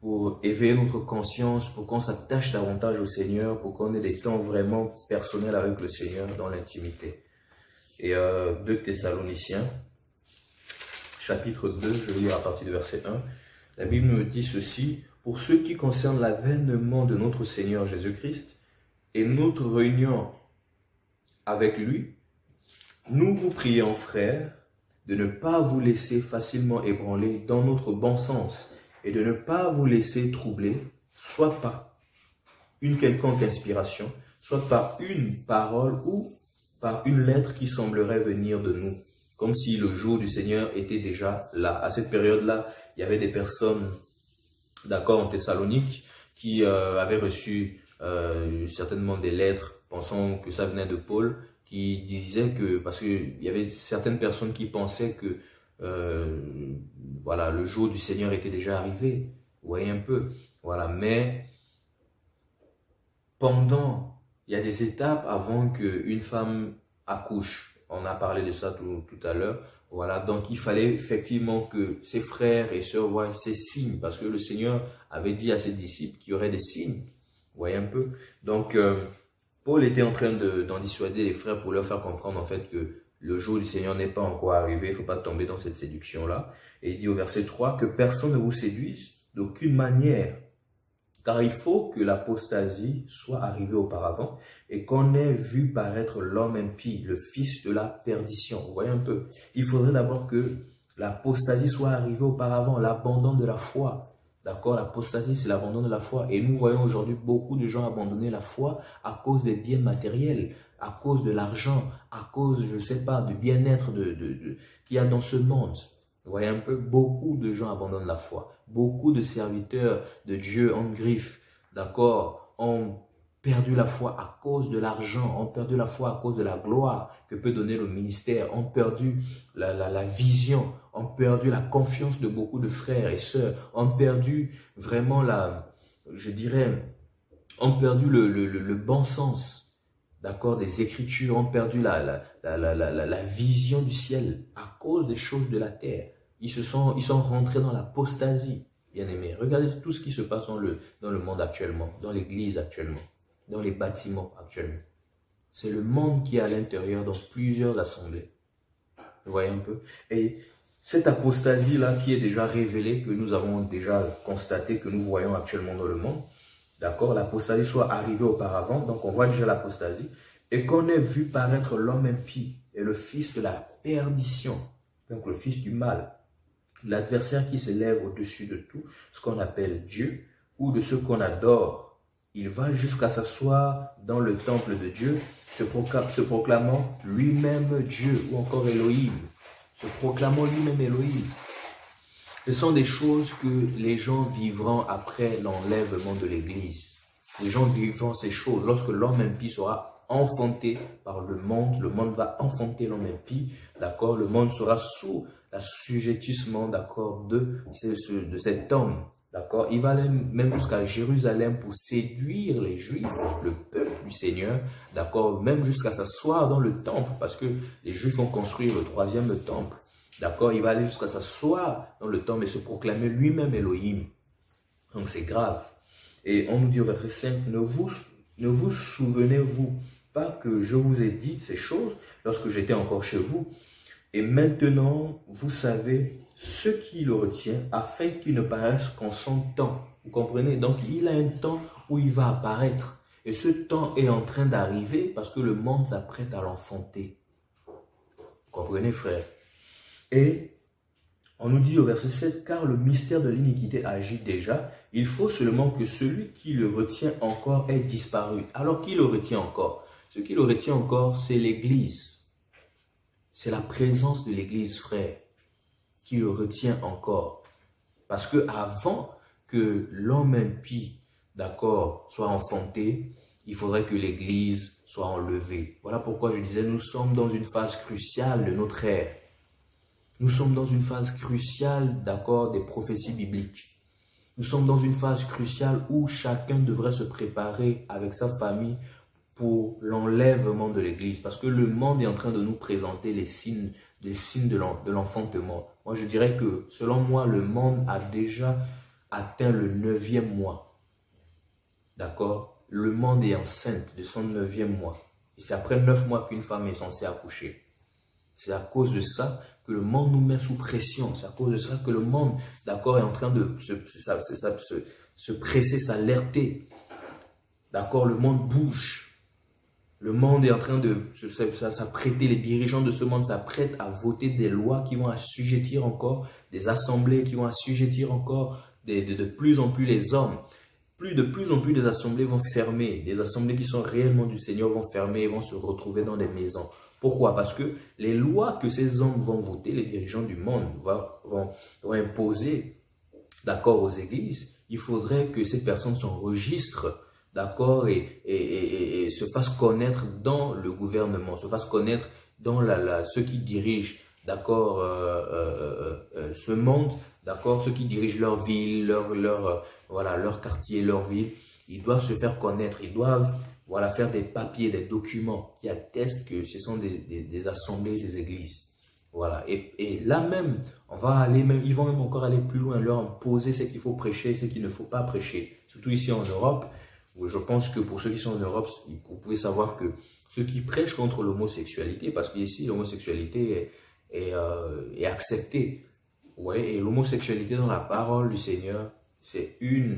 pour éveiller notre conscience, pour qu'on s'attache davantage au Seigneur, pour qu'on ait des temps vraiment personnels avec le Seigneur dans l'intimité. Et 2 Thessaloniciens, chapitre 2, je vais lire à partir du verset 1. La Bible nous dit ceci: pour ce qui concerne l'avènement de notre Seigneur Jésus-Christ et notre réunion avec lui, nous vous prions, frères, de ne pas vous laisser facilement ébranler dans notre bon sens et de ne pas vous laisser troubler, soit par une quelconque inspiration, soit par une parole ou par une lettre qui semblerait venir de nous, comme si le jour du Seigneur était déjà là. À cette période-là, il y avait des personnes, d'accord, en Thessalonique, qui avaient reçu certainement des lettres, pensant que ça venait de Paul, qui disait que, parce qu'il y avait certaines personnes qui pensaient que voilà, le jour du Seigneur était déjà arrivé. Vous voyez un peu. Voilà, mais il y a des étapes avant qu'une femme accouche. On a parlé de ça tout à l'heure. Voilà, donc il fallait effectivement que ses frères et sœurs voient ces signes, parce que le Seigneur avait dit à ses disciples qu'il y aurait des signes. Vous voyez un peu. Donc, Paul était en train d'en dissuader les frères pour leur faire comprendre en fait que le jour du Seigneur n'est pas encore arrivé, il ne faut pas tomber dans cette séduction-là. Et il dit au verset 3 que personne ne vous séduise d'aucune manière, car il faut que l'apostasie soit arrivée auparavant et qu'on ait vu paraître l'homme impie, le fils de la perdition. Vous voyez un peu, il faudrait d'abord que l'apostasie soit arrivée auparavant, l'abandon de la foi. D'accord, l'apostasie, c'est l'abandon de la foi. Et nous voyons aujourd'hui beaucoup de gens abandonner la foi à cause des biens matériels, à cause de l'argent, à cause, je ne sais pas, du bien-être qu'il y a dans ce monde. Vous voyez un peu, beaucoup de gens abandonnent la foi. Beaucoup de serviteurs de Dieu en griffe, d'accord, ont perdu la foi à cause de l'argent, ont perdu la foi à cause de la gloire que peut donner le ministère, ont perdu la vision, ont perdu la confiance de beaucoup de frères et sœurs, ont perdu vraiment ont perdu le bon sens, d'accord, des Écritures, ont perdu la vision du ciel à cause des choses de la terre. Ils sont rentrés dans l'apostasie, bien aimés. Regardez tout ce qui se passe dans le monde actuellement, dans l'église actuellement, dans les bâtiments actuellement. C'est le monde qui est à l'intérieur dans plusieurs assemblées. Vous voyez un peu. Et cette apostasie-là qui est déjà révélée, que nous avons déjà constaté, que nous voyons actuellement dans le monde, d'accord, l'apostasie soit arrivée auparavant, donc on voit déjà l'apostasie, et qu'on ait vu paraître l'homme impie et le fils de la perdition, donc le fils du mal, l'adversaire qui s'élève au-dessus de tout ce qu'on appelle Dieu ou de ce qu'on adore. Il va jusqu'à s'asseoir dans le temple de Dieu, se proclamant lui-même Dieu ou encore Elohim, se proclamant lui-même Elohim. Ce sont des choses que les gens vivront après l'enlèvement de l'Église. Les gens vivront ces choses. Lorsque l'homme impie sera enfanté par le monde va enfanter l'homme impie, d'accord? Le monde sera sous l'assujettissement, d'accord, de cet homme, d'accord? Il va aller même jusqu'à Jérusalem pour séduire les Juifs, le peuple du Seigneur, d'accord? Même jusqu'à s'asseoir dans le temple, parce que les Juifs vont construire le 3e temple, d'accord? Il va aller jusqu'à s'asseoir dans le temple et se proclamer lui-même Elohim. Donc c'est grave. Et on nous dit au verset 5, ne vous souvenez-vous pas que je vous ai dit ces choses lorsque j'étais encore chez vous? Et maintenant, vous savez ce qui le retient, afin qu'il ne paraisse qu'en son temps. Vous comprenez? Donc, il a un temps où il va apparaître. Et ce temps est en train d'arriver parce que le monde s'apprête à l'enfanter. Vous comprenez, frère? Et on nous dit au verset 7, car le mystère de l'iniquité agit déjà. Il faut seulement que celui qui le retient encore ait disparu. Alors, qui le retient encore? Ce qui le retient encore, c'est l'Église. C'est la présence de l'Église, frère, qui le retient encore. Parce que avant que l'homme impie, d'accord, soit enfanté, il faudrait que l'Église soit enlevée. Voilà pourquoi je disais, nous sommes dans une phase cruciale de notre ère. Nous sommes dans une phase cruciale, d'accord, des prophéties bibliques. Nous sommes dans une phase cruciale où chacun devrait se préparer avec sa famille pour l'enlèvement de l'Église. Parce que le monde est en train de nous présenter les signes de l'enfantement. Moi, je dirais que, selon moi, le monde a déjà atteint le 9e mois. D'accord? Le monde est enceinte de son 9e mois. Et c'est après 9 mois qu'une femme est censée accoucher. C'est à cause de ça que le monde nous met sous pression. C'est à cause de ça que le monde, d'accord, est en train de se presser, s'alerter. D'accord? Le monde bouge. Le monde est en train de s'apprêter, les dirigeants de ce monde s'apprêtent à voter des lois qui vont assujettir encore, des assemblées qui vont assujettir encore de plus en plus les hommes. De plus en plus des assemblées vont fermer, des assemblées qui sont réellement du Seigneur vont fermer et vont se retrouver dans des maisons. Pourquoi? Parce que les lois que ces hommes vont voter, les dirigeants du monde vont imposer, d'accord, aux églises, il faudrait que ces personnes s'enregistrent, d'accord, et se fassent connaître dans le gouvernement, se fassent connaître dans ceux qui dirigent, d'accord, ce monde, d'accord, ceux qui dirigent leur ville, leur quartier, leur ville. Ils doivent se faire connaître, ils doivent, voilà, faire des papiers, des documents qui attestent que ce sont des assemblées, des églises. Voilà. Et là même, ils vont même encore aller plus loin, leur imposer ce qu'il faut prêcher, ce qu'il ne faut pas prêcher. Surtout ici en Europe, où je pense que pour ceux qui sont en Europe, vous pouvez savoir que ceux qui prêchent contre l'homosexualité, parce qu'ici l'homosexualité est acceptée. Ouais, et l'homosexualité dans la parole du Seigneur, c'est une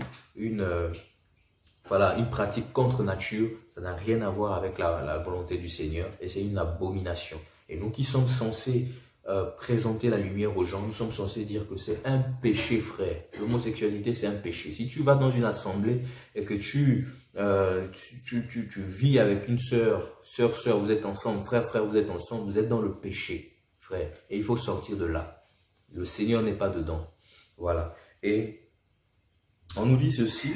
pratique contre nature. Ça n'a rien à voir avec la volonté du Seigneur et c'est une abomination. Et nous qui sommes censés présenter la lumière aux gens, nous sommes censés dire que c'est un péché, frère. L'homosexualité, c'est un péché. Si tu vas dans une assemblée et que tu vis avec une sœur, vous êtes ensemble, frère, vous êtes ensemble, vous êtes dans le péché, frère. Et il faut sortir de là. Le Seigneur n'est pas dedans. Voilà. Et on nous dit ceci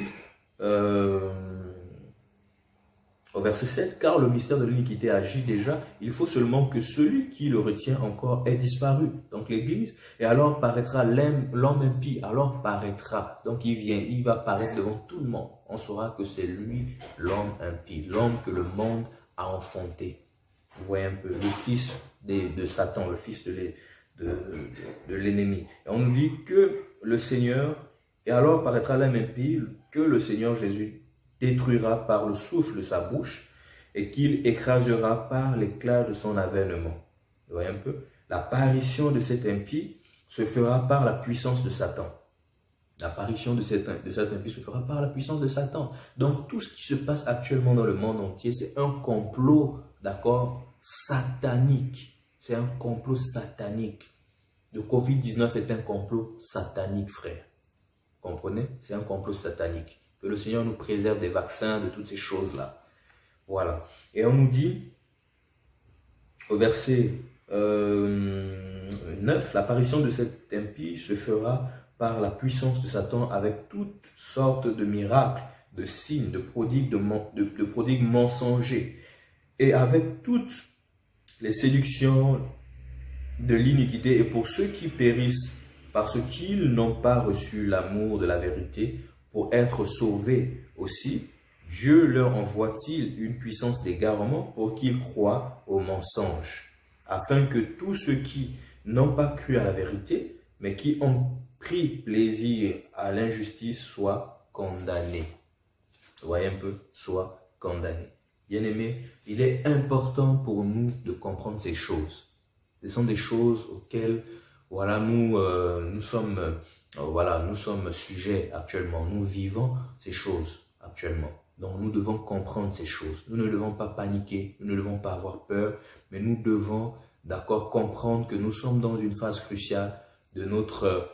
au verset 7, car le mystère de l'iniquité agit déjà, il faut seulement que celui qui le retient encore ait disparu. Donc l'Église, et alors paraîtra l'homme impie, alors paraîtra. Donc il va paraître devant tout le monde. On saura que c'est lui l'homme impie, l'homme que le monde a enfanté. Vous voyez un peu, le fils de Satan, le fils de l'ennemi. Et on nous dit que le Seigneur, et alors paraîtra l'homme impie, que le Seigneur Jésus détruira par le souffle de sa bouche et qu'il écrasera par l'éclat de son avènement. Vous voyez un peu? L'apparition de cet impie se fera par la puissance de Satan. L'apparition de cet impie se fera par la puissance de Satan. Donc tout ce qui se passe actuellement dans le monde entier, c'est un complot, d'accord, satanique. C'est un complot satanique. Le Covid-19 est un complot satanique, frère. Vous comprenez? C'est un complot satanique. Que le Seigneur nous préserve des vaccins, de toutes ces choses-là. Voilà. Et on nous dit, au verset 9, l'apparition de cet impie se fera par la puissance de Satan avec toutes sortes de miracles, de signes, de prodigues mensongers. Et avec toutes les séductions de l'iniquité. Et pour ceux qui périssent parce qu'ils n'ont pas reçu l'amour de la vérité, pour être sauvés aussi, Dieu leur envoie-t-il une puissance d'égarement pour qu'ils croient aux mensonges, afin que tous ceux qui n'ont pas cru à la vérité, mais qui ont pris plaisir à l'injustice soient condamné. Vous voyez un peu, soit condamné. Bien-aimés, il est important pour nous de comprendre ces choses. Ce sont des choses auxquelles voilà, nous sommes sujets actuellement. Nous vivons ces choses actuellement. Donc nous devons comprendre ces choses. Nous ne devons pas paniquer, nous ne devons pas avoir peur, mais nous devons, d'accord, comprendre que nous sommes dans une phase cruciale de notre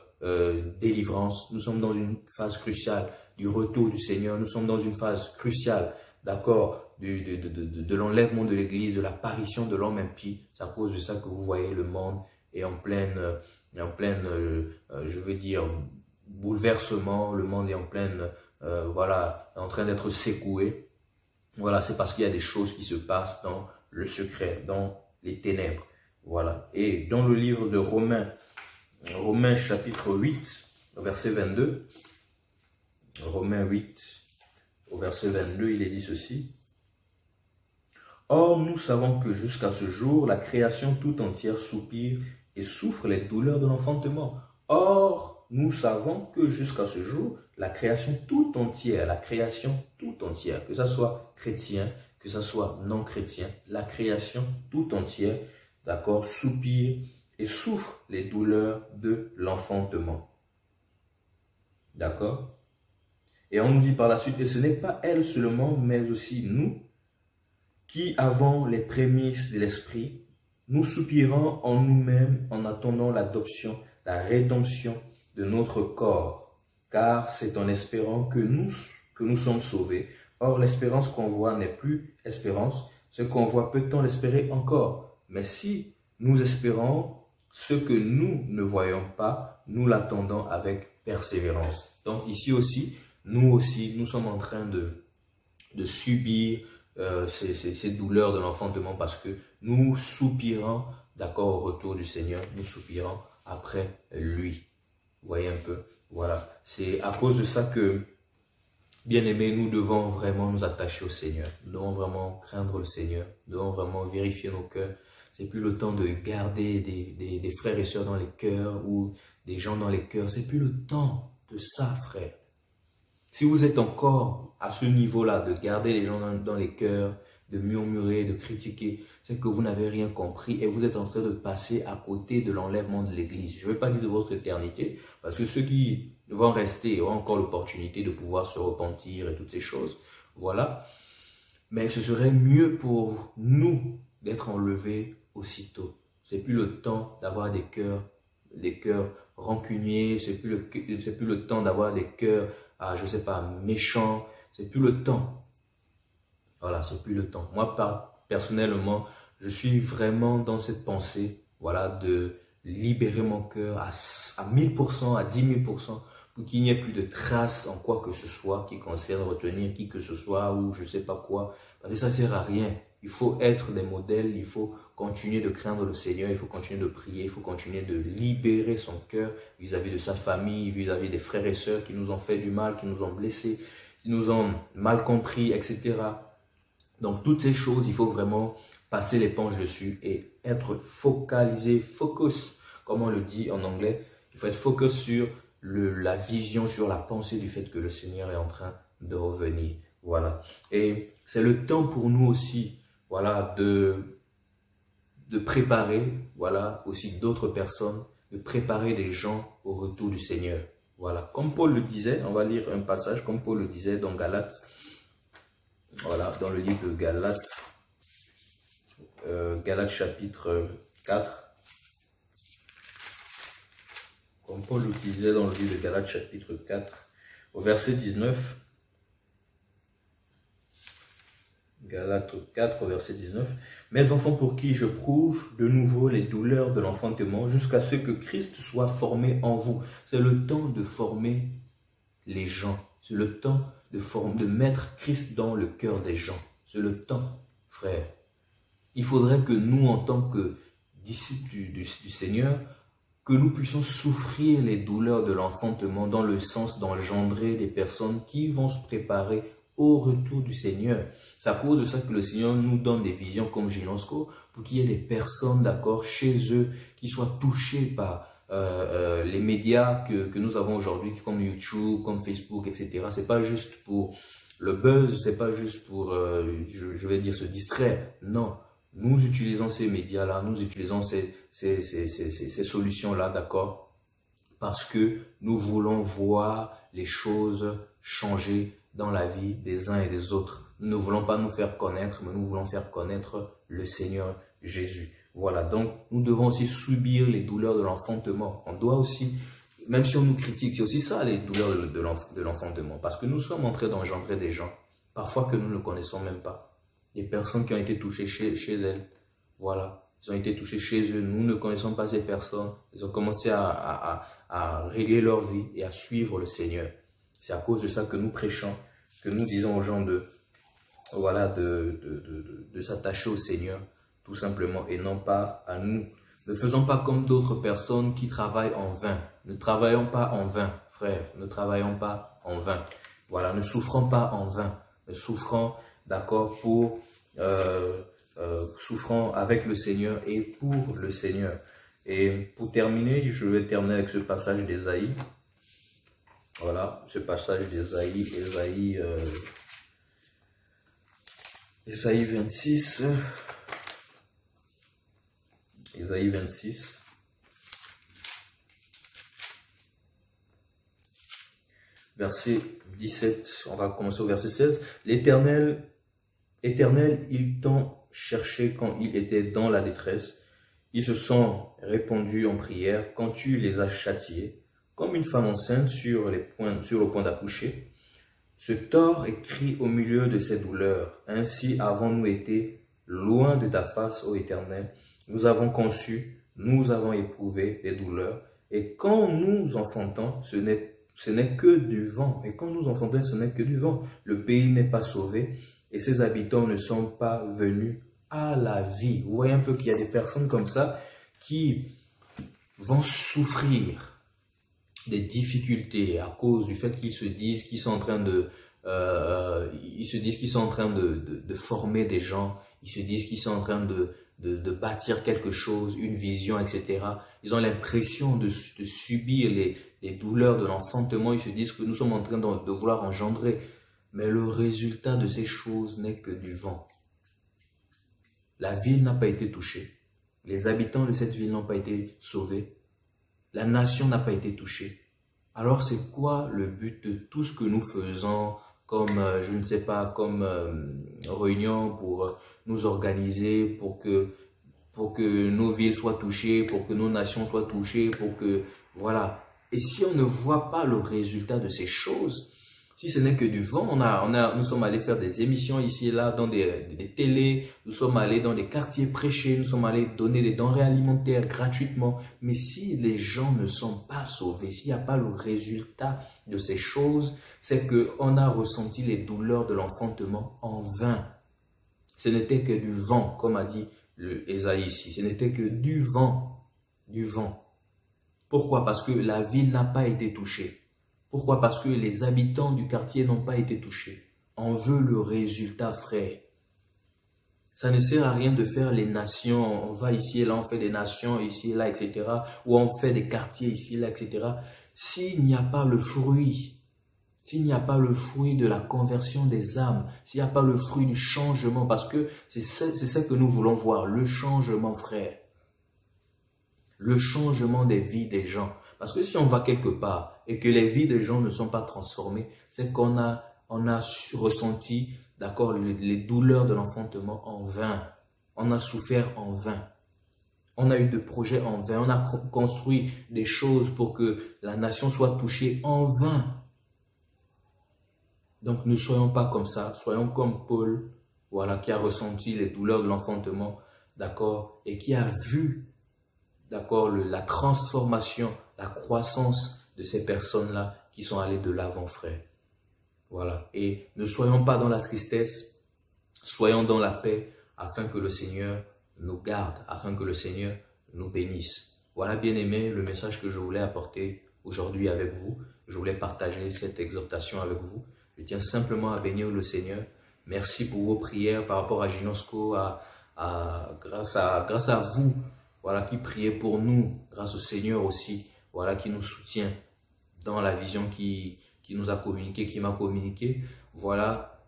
délivrance. Nous sommes dans une phase cruciale du retour du Seigneur. Nous sommes dans une phase cruciale, d'accord, de l'enlèvement de l'Église, de l'apparition de l'homme impie. C'est à cause de ça que vous voyez le monde est en pleine je veux dire, bouleversement. Le monde est en pleine, voilà, en train d'être secoué. Voilà, c'est parce qu'il y a des choses qui se passent dans le secret, dans les ténèbres. Voilà. Et dans le livre de Romains chapitre 8, verset 22, Romains 8, au verset 22, il est dit ceci. Or, nous savons que jusqu'à ce jour, la création tout entière soupire et souffre les douleurs de l'enfantement. Or, nous savons que jusqu'à ce jour, la création tout entière, que ce soit chrétien, que ce soit non chrétien, la création tout entière, d'accord, soupire et souffre les douleurs de l'enfantement. D'accord? Et on nous dit par la suite, et ce n'est pas elle seulement, mais aussi nous, qui avons les prémices de l'esprit, nous soupirons en nous-mêmes en attendant l'adoption, la rédemption de notre corps. Car c'est en espérant que nous sommes sauvés. Or, l'espérance qu'on voit n'est plus espérance. Ce qu'on voit, peut-on l'espérer encore? Mais si nous espérons ce que nous ne voyons pas, nous l'attendons avec persévérance. Donc ici aussi, nous sommes en train de subir ces douleurs de l'enfantement parce que nous soupirons, d'accord, au retour du Seigneur, nous soupirons après lui. Vous voyez un peu, voilà. C'est à cause de ça que, bien aimés, nous devons vraiment nous attacher au Seigneur. Nous devons vraiment craindre le Seigneur. Nous devons vraiment vérifier nos cœurs. C'est plus le temps de garder des frères et sœurs dans les cœurs ou des gens dans les cœurs. C'est plus le temps de ça, frère. Si vous êtes encore à ce niveau-là, de garder les gens dans les cœurs, de murmurer, de critiquer, c'est que vous n'avez rien compris et vous êtes en train de passer à côté de l'enlèvement de l'Église. Je ne vais pas dire de votre éternité, parce que ceux qui vont rester auront encore l'opportunité de pouvoir se repentir et toutes ces choses. Voilà. Mais ce serait mieux pour nous d'être enlevés aussitôt. C'est plus le temps d'avoir des cœurs rancuniers, c'est plus le temps d'avoir des cœurs, je sais pas, méchants, c'est plus le temps. Voilà, c'est plus le temps. Moi, personnellement, je suis vraiment dans cette pensée, voilà, de libérer mon cœur à 1000%, à 10 000%, pour qu'il n'y ait plus de traces en quoi que ce soit qui concerne retenir qui que ce soit ou je sais pas quoi. Parce que ça sert à rien. Il faut être des modèles, il faut continuer de craindre le Seigneur, il faut continuer de prier, il faut continuer de libérer son cœur vis-à-vis de sa famille, vis-à-vis des frères et sœurs qui nous ont fait du mal, qui nous ont blessés, qui nous ont mal compris, etc. Donc toutes ces choses, il faut vraiment passer l'éponge dessus et être focalisé, focus, comme on le dit en anglais. Il faut être focus sur la vision, sur la pensée du fait que le Seigneur est en train de revenir. Voilà. Et c'est le temps pour nous aussi, voilà, de préparer, voilà, aussi d'autres personnes, de préparer des gens au retour du Seigneur. Voilà. Comme Paul le disait, on va lire un passage, comme Paul le disait dans Galates. Voilà, dans le livre de Galates, Galates chapitre 4. Comme Paul le disait dans le livre de Galates chapitre 4, au verset 19. Galates 4, verset 19. « Mes enfants pour qui je prouve de nouveau les douleurs de l'enfantement jusqu'à ce que Christ soit formé en vous. » C'est le temps de former les gens. C'est le temps de mettre Christ dans le cœur des gens. C'est le temps, frère. Il faudrait que nous, en tant que disciples du Seigneur, que nous puissions souffrir les douleurs de l'enfantement dans le sens d'engendrer des personnes qui vont se préparer au retour du Seigneur. C'est à cause de ça que le Seigneur nous donne des visions comme Gilonsco, pour qu'il y ait des personnes, d'accord, chez eux, qui soient touchées par les médias que nous avons aujourd'hui, comme YouTube, comme Facebook, etc. C'est pas juste pour le buzz, c'est pas juste pour, je vais dire, se distraire. Non, nous utilisons ces médias-là, nous utilisons ces solutions-là, d'accord? Parce que nous voulons voir les choses changer dans la vie des uns et des autres. Nous ne voulons pas nous faire connaître, mais nous voulons faire connaître le Seigneur Jésus. Voilà, donc nous devons aussi subir les douleurs de l'enfantement. On doit aussi, même si on nous critique, c'est aussi ça les douleurs de l'enfantement. Parce que nous sommes en train d'engendrer des gens, parfois que nous ne connaissons même pas. Des personnes qui ont été touchées chez elles. Voilà, ils ont été touchés chez eux. Nous ne connaissons pas ces personnes. Ils ont commencé à régler leur vie et à suivre le Seigneur. C'est à cause de ça que nous prêchons, que nous disons aux gens de s'attacher au Seigneur, tout simplement, et non pas à nous. Ne faisons pas comme d'autres personnes qui travaillent en vain. Ne travaillons pas en vain, frères. Ne travaillons pas en vain. Voilà, ne souffrons pas en vain. Ne souffrons, d'accord, souffrons avec le Seigneur et pour le Seigneur. Et pour terminer, je vais terminer avec ce passage d'Ésaïe. Voilà, ce passage d'Ésaïe, Ésaïe 26. Ésaïe 26. Verset 17. On va commencer au verset 16. L'Éternel, ils t'ont cherché quand ils étaient dans la détresse. Ils se sont répandus en prière quand tu les as châtiés, comme une femme enceinte sur le point d'accoucher. Se tord et crie au milieu de ses douleurs. Ainsi avons-nous été loin de ta face, ô Éternel. Nous avons conçu, nous avons éprouvé des douleurs. Et quand nous enfantons, ce n'est que du vent. Et quand nous enfantons, ce n'est que du vent. Le pays n'est pas sauvé et ses habitants ne sont pas venus à la vie. Vous voyez un peu qu'il y a des personnes comme ça qui vont souffrir des difficultés à cause du fait qu'ils se disent qu'ils sont en train de former des gens, ils se disent qu'ils sont en train de bâtir quelque chose, une vision, etc. Ils ont l'impression de subir les douleurs de l'enfantement. Ils se disent que nous sommes en train de vouloir engendrer. Mais le résultat de ces choses n'est que du vent. La ville n'a pas été touchée. Les habitants de cette ville n'ont pas été sauvés. La nation n'a pas été touchée. Alors c'est quoi le but de tout ce que nous faisons comme, je ne sais pas, comme réunion pour nous organiser, pour que nos villes soient touchées, pour que nos nations soient touchées, pour que, voilà. Et si on ne voit pas le résultat de ces choses, si ce n'est que du vent, nous sommes allés faire des émissions ici et là, dans des télés, nous sommes allés dans des quartiers prêchés, nous sommes allés donner des denrées alimentaires gratuitement. Mais si les gens ne sont pas sauvés, s'il n'y a pas le résultat de ces choses, c'est qu'on a ressenti les douleurs de l'enfantement en vain. Ce n'était que du vent, comme a dit Ésaïe ici. Ce n'était que du vent, du vent. Pourquoi? Parce que la ville n'a pas été touchée. Pourquoi? Parce que les habitants du quartier n'ont pas été touchés. On veut le résultat, frère. Ça ne sert à rien de faire les nations. On va ici et là, on fait des nations ici et là, etc. Ou on fait des quartiers ici et là, etc. S'il n'y a pas le fruit, s'il n'y a pas le fruit de la conversion des âmes, s'il n'y a pas le fruit du changement, parce que c'est ça que nous voulons voir, le changement, frère. Le changement des vies des gens. Parce que si on va quelque part et que les vies des gens ne sont pas transformées, c'est qu'on a ressenti, d'accord, les douleurs de l'enfantement en vain. On a souffert en vain. On a eu des projets en vain. On a construit des choses pour que la nation soit touchée en vain. Donc ne soyons pas comme ça. Soyons comme Paul, voilà, qui a ressenti les douleurs de l'enfantement, d'accord, et qui a vu, d'accord, la transformation, la croissance de ces personnes-là qui sont allées de l'avant, frère. Voilà. Et ne soyons pas dans la tristesse, soyons dans la paix, afin que le Seigneur nous garde, afin que le Seigneur nous bénisse. Voilà, bien-aimés, le message que je voulais apporter aujourd'hui avec vous. Je voulais partager cette exhortation avec vous. Je tiens simplement à bénir le Seigneur. Merci pour vos prières par rapport à Ginosco, grâce à vous. voilà, qui priait pour nous, grâce au Seigneur aussi, voilà, qui nous soutient dans la vision qui nous a communiqué, qui m'a communiqué, voilà,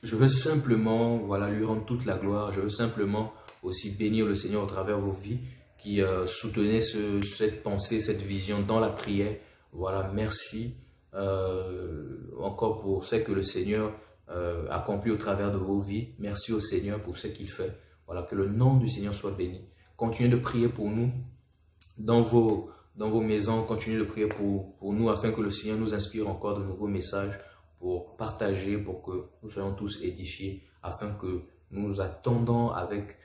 je veux simplement, voilà, lui rendre toute la gloire. Je veux simplement aussi bénir le Seigneur au travers de vos vies qui soutenez cette pensée, cette vision dans la prière. Voilà, merci encore pour ce que le Seigneur accomplit au travers de vos vies. Merci au Seigneur pour ce qu'il fait. Voilà, que le nom du Seigneur soit béni. Continuez de prier pour nous dans vos maisons. Continuez de prier pour nous afin que le Seigneur nous inspire encore de nouveaux messages pour partager, pour que nous soyons tous édifiés, afin que nous attendons avec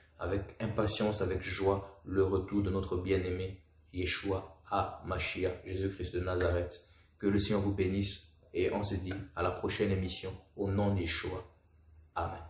impatience, avec joie, le retour de notre bien-aimé Yeshua HaMashiach, Jésus-Christ de Nazareth. Que le Seigneur vous bénisse et on se dit à la prochaine émission au nom de Yeshua. Amen.